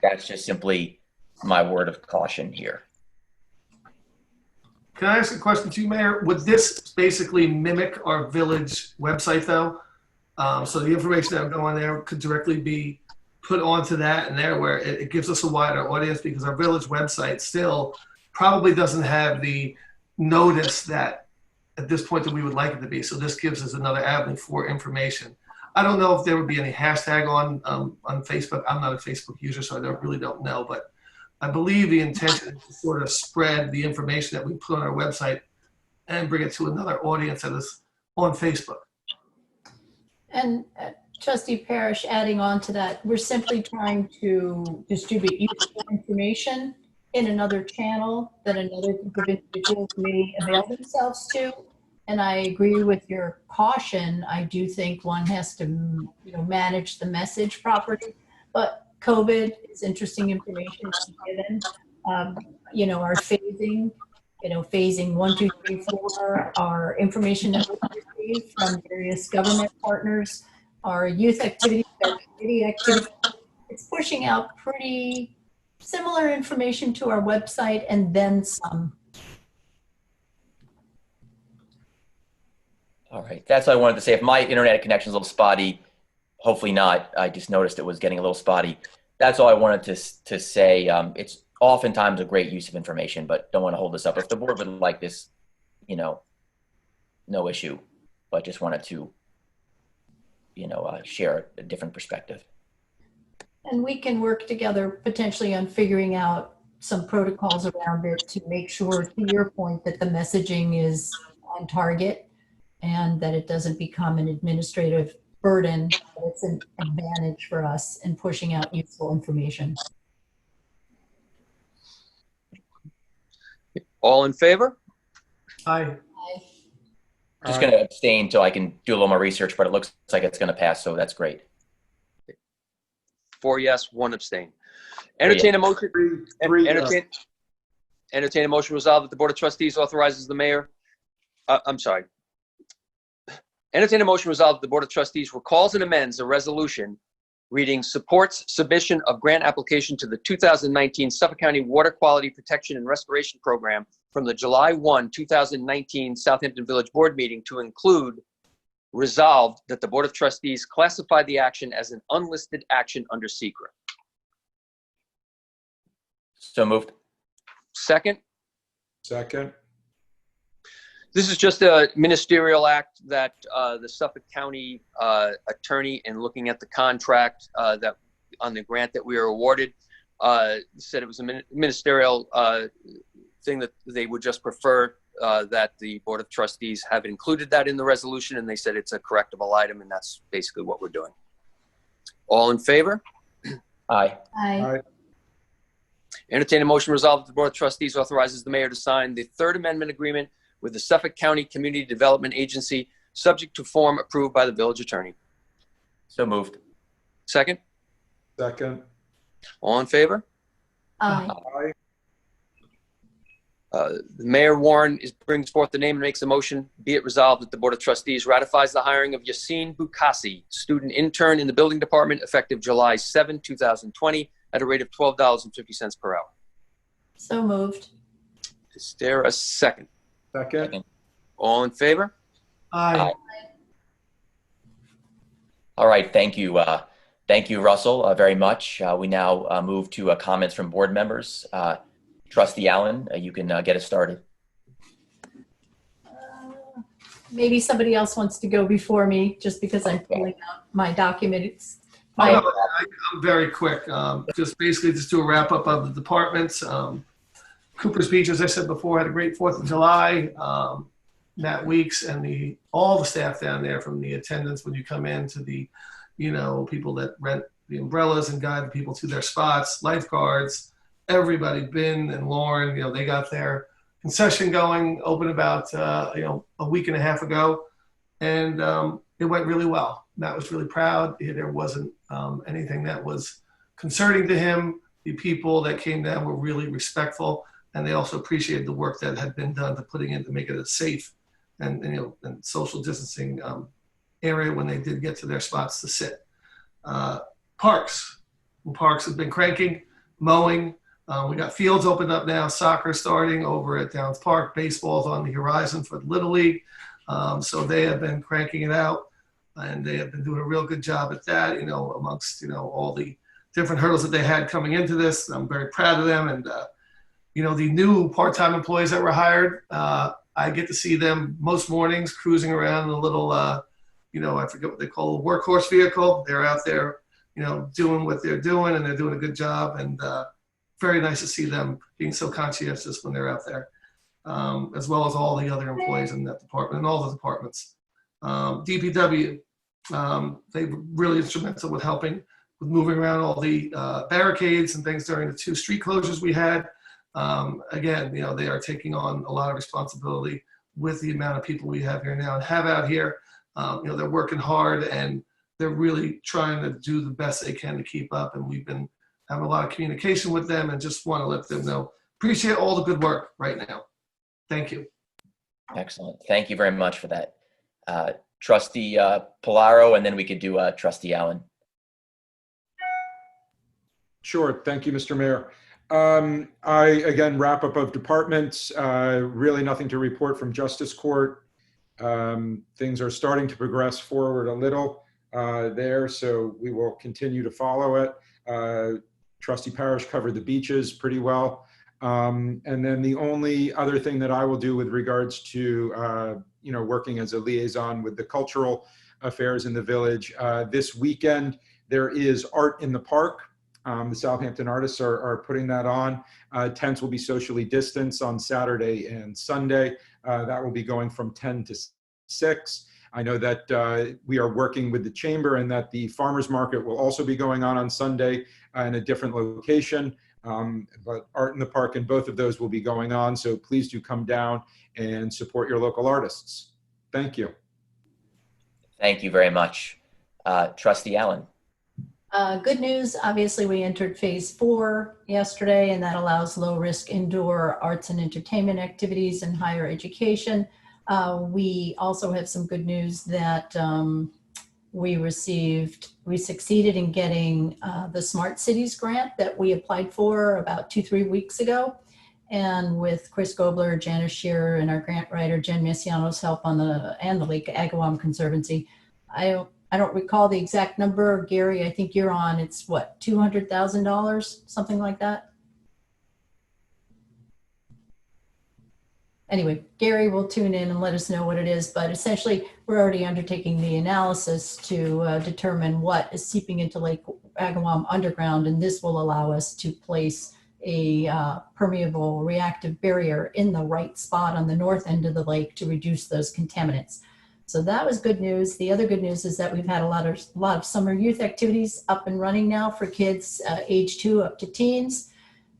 [SPEAKER 1] that's just simply my word of caution here.
[SPEAKER 4] Can I ask a question to you, Mayor? Would this basically mimic our village website, though? So the information that would go on there could directly be put onto that and there, where it gives us a wider audience, because our village website still probably doesn't have the notice that at this point that we would like it to be. So this gives us another avenue for information. I don't know if there would be any hashtag on Facebook. I'm not a Facebook user, so I really don't know. But I believe the intention is to sort of spread the information that we put on our website and bring it to another audience that is on Facebook.
[SPEAKER 8] And Trustee Parrish, adding on to that, we're simply trying to distribute useful information in another channel that another group of individuals may avail themselves to. And I agree with your caution. I do think one has to, manage the message properly. But COVID is interesting information to be given. Our phasing, phasing 1, 2, 3, 4, our information that we receive from various government partners, our youth activities, our community activities. It's pushing out pretty similar information to our website and then some.
[SPEAKER 1] All right, that's what I wanted to say. If my internet connection is a little spotty, hopefully not. I just noticed it was getting a little spotty. That's all I wanted to say. It's oftentimes a great use of information, but don't want to hold this up. If the board would like this, no issue, but just wanted to, share a different perspective.
[SPEAKER 8] And we can work together potentially on figuring out some protocols around it to make sure, to your point, that the messaging is on target and that it doesn't become an administrative burden. It's an advantage for us in pushing out useful information.
[SPEAKER 2] All in favor?
[SPEAKER 4] Aye.
[SPEAKER 1] Just going to abstain so I can do a little more research, but it looks like it's going to pass, so that's great.
[SPEAKER 2] 4 yes, 1 abstain. Entertain a motion. Entertain a motion resolved that the Board of Trustees authorizes the mayor. Entertain a motion resolved that the Board of Trustees recalls and amends a resolution reading supports submission of grant application to the 2019 Suffolk County Water Quality Protection and Restoration Program from the July 1, 2019 Southampton Village Board meeting to include resolved that the Board of Trustees classified the action as an unlisted action under SECRA.
[SPEAKER 1] So moved.
[SPEAKER 2] Second.
[SPEAKER 5] Second.
[SPEAKER 2] This is just a ministerial act that the Suffolk County attorney, in looking at the contract that on the grant that we were awarded, said it was a ministerial thing that they would just prefer that the Board of Trustees have included that in the resolution, and they said it's a correctable item, and that's basically what we're doing. All in favor?
[SPEAKER 1] Aye.
[SPEAKER 8] Aye.
[SPEAKER 2] Entertain a motion resolved that the Board of Trustees authorizes the mayor to sign the Third Amendment Agreement with the Suffolk County Community Development Agency, subject to form approved by the village attorney.
[SPEAKER 1] So moved.
[SPEAKER 2] Second?
[SPEAKER 5] Second.
[SPEAKER 2] All in favor?
[SPEAKER 8] Aye.
[SPEAKER 5] Aye.
[SPEAKER 2] Mayor Warren brings forth the name and makes a motion. Be it resolved that the Board of Trustees ratifies the hiring of Yassine Bukasi, student intern in the building department, effective July 7, 2020, at a rate of $12.50 per hour.
[SPEAKER 8] So moved.
[SPEAKER 2] Is there a second?
[SPEAKER 5] Second.
[SPEAKER 2] All in favor?
[SPEAKER 4] Aye.
[SPEAKER 1] All right, thank you. Thank you, Russell, very much. We now move to comments from board members. Trustee Allen, you can get us started.
[SPEAKER 8] Maybe somebody else wants to go before me, just because I'm filling out my documents.
[SPEAKER 4] I'm very quick. Just basically just do a wrap up of the departments. Cooper's Beach, as I said before, had a great 4th of July. Matt Weeks and all the staff down there, from the attendants when you come in to the, people that rent the umbrellas and guide the people to their spots, lifeguards, everybody, Ben and Lauren, they got their concession going, open about, a week and a half ago. And it went really well. Matt was really proud. There wasn't anything that was concerning to him. The people that came down were really respectful, and they also appreciated the work that had been done to make it a safe and social distancing area when they did get to their spots to sit. Parks have been cranking, mowing. We got fields opened up now, soccer starting over at Downs Park, baseball's on the horizon for the Little League. So they have been cranking it out, and they have been doing a real good job at that, amongst, all the different hurdles that they had coming into this. I'm very proud of them. And, the new part-time employees that were hired, I get to see them most mornings cruising around in a little, I forget what they call a workhorse vehicle. They're out there, doing what they're doing, and they're doing a good job. And very nice to see them being so conscientious when they're out there, as well as all the other employees in that department and all the departments. DPW, they were really instrumental with helping with moving around all the barricades and things during the 2 street closures we had. Again, they are taking on a lot of responsibility with the amount of people we have here now and have out here. They're working hard, and they're really trying to do the best they can to keep up. And we've been having a lot of communication with them, and just want to let them know, appreciate all the good work right now. Thank you.
[SPEAKER 1] Excellent. Thank you very much for that. Trustee Polaro, and then we could do Trustee Allen.
[SPEAKER 5] Sure. Thank you, Mr. Mayor. Again, wrap up of departments, really nothing to report from Justice Court. Things are starting to progress forward a little there, so we will continue to follow it. Trustee Parrish covered the beaches pretty well. And then the only other thing that I will do with regards to, working as a liaison with the cultural affairs in the village, this weekend, there is Art in the Park. The Southampton artists are putting that on. Tents will be socially distanced on Saturday and Sunday. That will be going from 10 to 6. I know that we are working with the chamber, and that the farmers market will also be going on Sunday in a different location. But Art in the Park and both of those will be going on. So please do come down and support your local artists. Thank you.
[SPEAKER 1] Thank you very much. Trustee Allen.
[SPEAKER 8] Good news, obviously we entered phase 4 yesterday, and that allows low risk indoor arts and entertainment activities in higher education. We also have some good news that we succeeded in getting the Smart Cities grant that we applied for about 2-3 weeks ago. And with Chris Gobler, Janice Shearer, and our grant writer, Jen Messiano's help and the Lake Agawam Conservancy, I don't recall the exact number. Gary, I think you're on, it's what, $200,000, something like that? Anyway, Gary will tune in and let us know what it is, but essentially we're already undertaking the analysis to determine what is seeping into Lake Agawam underground, and this will allow us to place a permeable reactive barrier in the right spot on the north end of the lake to reduce those contaminants. So that was good news. The other good news is that we've had a lot of summer youth activities up and running now for kids age 2 up to teens.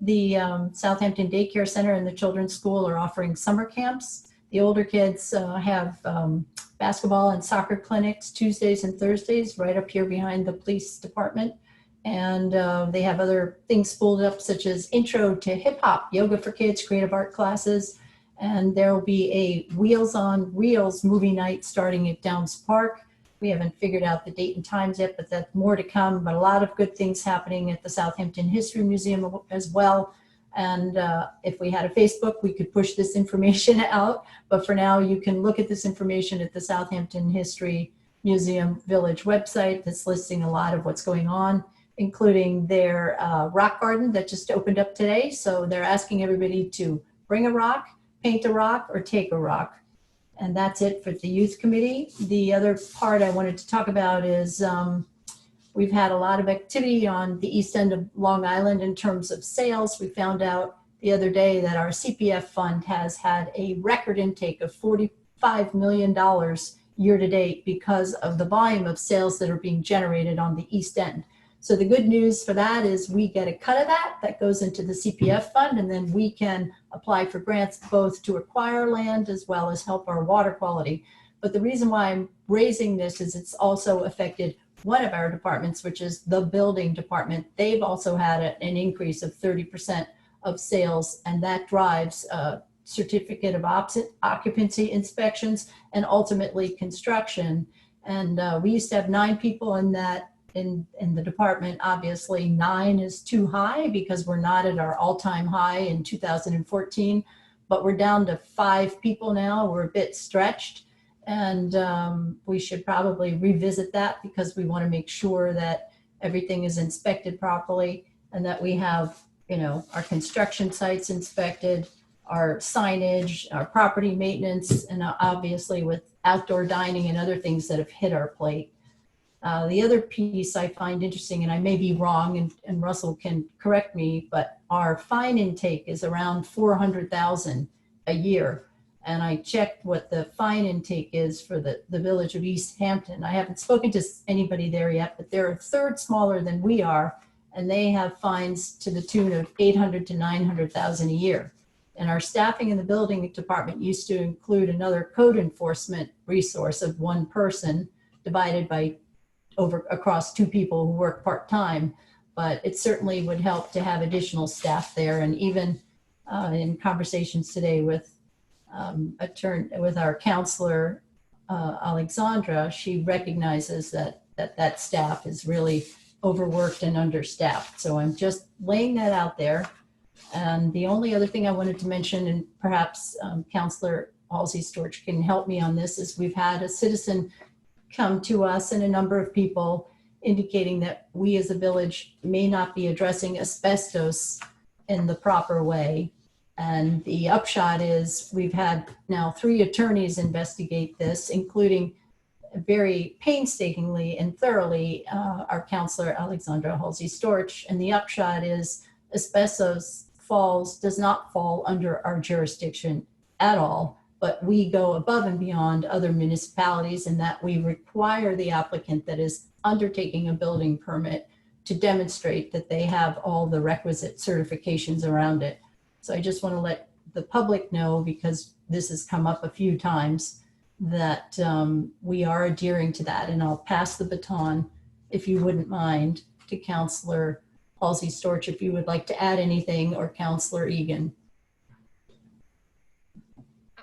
[SPEAKER 8] The Southampton Daycare Center and the Children's School are offering summer camps. The older kids have basketball and soccer clinics Tuesdays and Thursdays right up here behind the police department. And they have other things spooled up, such as intro to hip hop, yoga for kids, creative art classes. And there will be a Wheels on Reels movie night starting at Downs Park. We haven't figured out the date and times yet, but that's more to come. But a lot of good things happening at the Southampton History Museum as well. And if we had a Facebook, we could push this information out. But for now, you can look at this information at the Southampton History Museum Village website that's listing a lot of what's going on, including their rock garden that just opened up today. So they're asking everybody to bring a rock, paint a rock, or take a rock. And that's it for the youth committee. The other part I wanted to talk about is we've had a lot of activity on the east end of Long Island in terms of sales. We found out the other day that our CPF fund has had a record intake of $45 million year to date because of the volume of sales that are being generated on the East End. So the good news for that is we get a cut of that goes into the CPF fund, and then we can apply for grants both to acquire land as well as help our water quality. But the reason why I'm raising this is it's also affected one of our departments, which is the building department. They've also had an increase of 30% of sales, and that drives certificate of occupancy inspections and ultimately construction. And we used to have 9 people in that in the department. Obviously 9 is too high because we're not at our all-time high in 2014, but we're down to 5 people now. We're a bit stretched, and we should probably revisit that because we want to make sure that everything is inspected properly and that we have, you know, our construction sites inspected, our signage, our property maintenance, and obviously with outdoor dining and other things that have hit our plate. The other piece I find interesting, and I may be wrong, and Russell can correct me, but our fine intake is around 400,000 a year. And I checked what the fine intake is for the village of East Hampton. I haven't spoken to anybody there yet, but they're a third smaller than we are, and they have fines to the tune of 800 to 900,000 a year. And our staffing in the building department used to include another code enforcement resource of 1 person divided by across 2 people who work part-time, but it certainly would help to have additional staff there. And even in conversations today with our counselor, Alexandra, she recognizes that staff is really overworked and understaffed. So I'm just laying that out there. And the only other thing I wanted to mention, and perhaps Counselor Halsey-Storch can help me on this, is we've had a citizen come to us and a number of people indicating that we as a village may not be addressing asbestos in the proper way. And the upshot is we've had now 3 attorneys investigate this, including very painstakingly and thoroughly our counselor Alexandra Halsey-Storch. And the upshot is asbestos does not fall under our jurisdiction at all. But we go above and beyond other municipalities in that we require the applicant that is undertaking a building permit to demonstrate that they have all the requisite certifications around it. So I just want to let the public know, because this has come up a few times, that we are adhering to that. And I'll pass the baton, if you wouldn't mind, to Counselor Halsey-Storch if you would like to add anything, or Counselor Egan.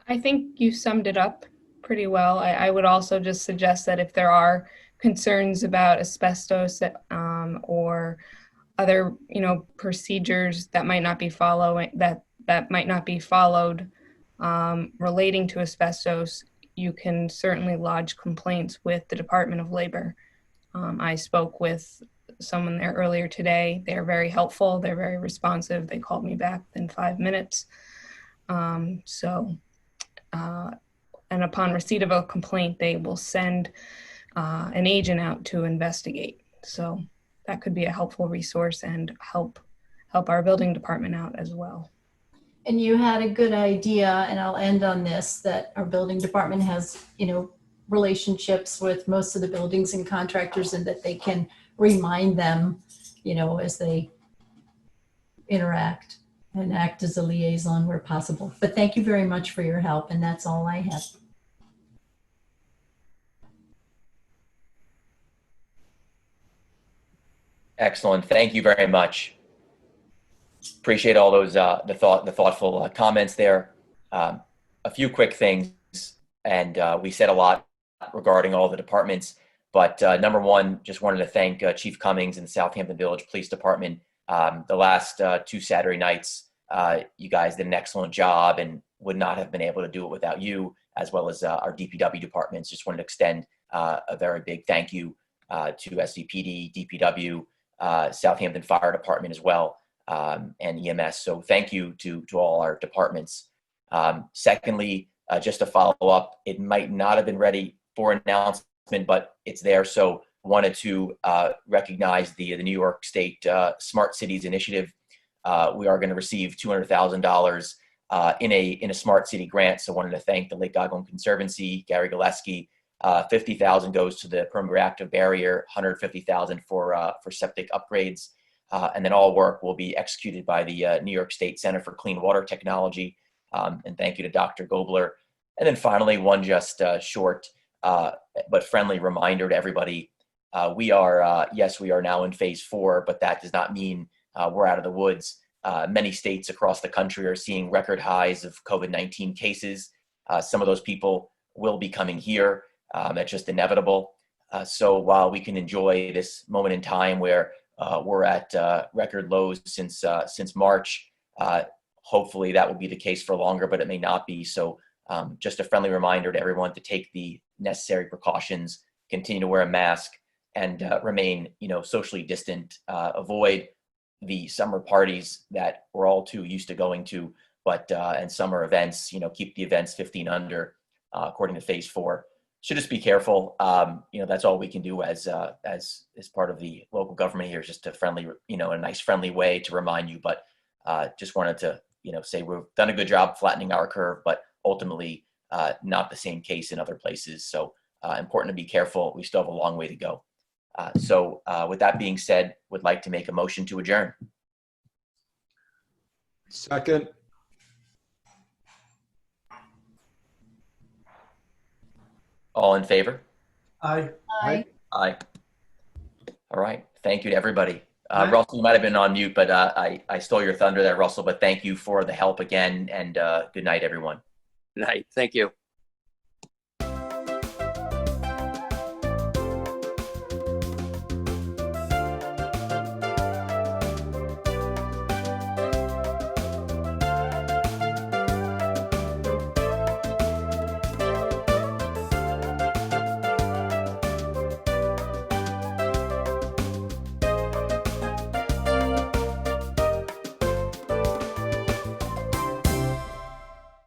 [SPEAKER 6] I think you summed it up pretty well. I would also just suggest that if there are concerns about asbestos or other, procedures that might not be followed relating to asbestos, you can certainly lodge complaints with the Department of Labor. I spoke with someone there earlier today. They're very helpful. They're very responsive. They called me back in 5 minutes. And upon receipt of a complaint, they will send an agent out to investigate. So that could be a helpful resource and help our building department out as well.
[SPEAKER 8] And you had a good idea, and I'll end on this, that our building department has, relationships with most of the buildings and contractors, and that they can remind them, as they interact, and act as a liaison where possible. But thank you very much for your help, and that's all I have.
[SPEAKER 1] Excellent. Thank you very much. Appreciate all those the thoughtful comments there. A few quick things, and we said a lot regarding all the departments. But number one, just wanted to thank Chief Cummings and the Southampton Village Police Department. The last 2 Saturday nights, you guys did an excellent job and would not have been able to do it without you, as well as our DPW departments. Just wanted to extend a very big thank you to SCPD, DPW, Southampton Fire Department as well, and EMS. So thank you to all our departments. Secondly, just to follow up, it might not have been ready for announcement, but it's there. So wanted to recognize the New York State Smart Cities Initiative. we are going to receive $200,000 in a smart city grant. So wanted to thank the Lake Godwin Conservancy, Gary Gillespie. 50,000 goes to the perimeter active barrier, 150,000 for septic upgrades. And then all work will be executed by the New York State Center for Clean Water Technology. And thank you to Dr. Gobler. And then finally, one just short but friendly reminder to everybody. We are now in phase 4, but that does not mean we're out of the woods. Many states across the country are seeing record highs of COVID-19 cases. Some of those people will be coming here. That's just inevitable. So while we can enjoy this moment in time where we're at record lows since March, hopefully that will be the case for longer, but it may not be. So just a friendly reminder to everyone to take the necessary precautions, continue to wear a mask, and remain, socially distant. Avoid the summer parties that we're all too used to going to, and summer events. Keep the events 15 under, according to phase 4. So just be careful. That's all we can do as part of the local government here, is just a friendly, a nice friendly way to remind you. But just wanted to, say we've done a good job flattening our curve, but ultimately not the same case in other places. So important to be careful. We still have a long way to go. So with that being said, would like to make a motion to adjourn.
[SPEAKER 5] Second.
[SPEAKER 1] All in favor?
[SPEAKER 4] Aye.
[SPEAKER 8] Aye.
[SPEAKER 1] Aye. All right. Thank you to everybody.
[SPEAKER 4] Aye.
[SPEAKER 1] Russell, you might have been on mute, but I stole your thunder there, Russell. But thank you for the help again, and good night, everyone.
[SPEAKER 2] Good night. Thank you.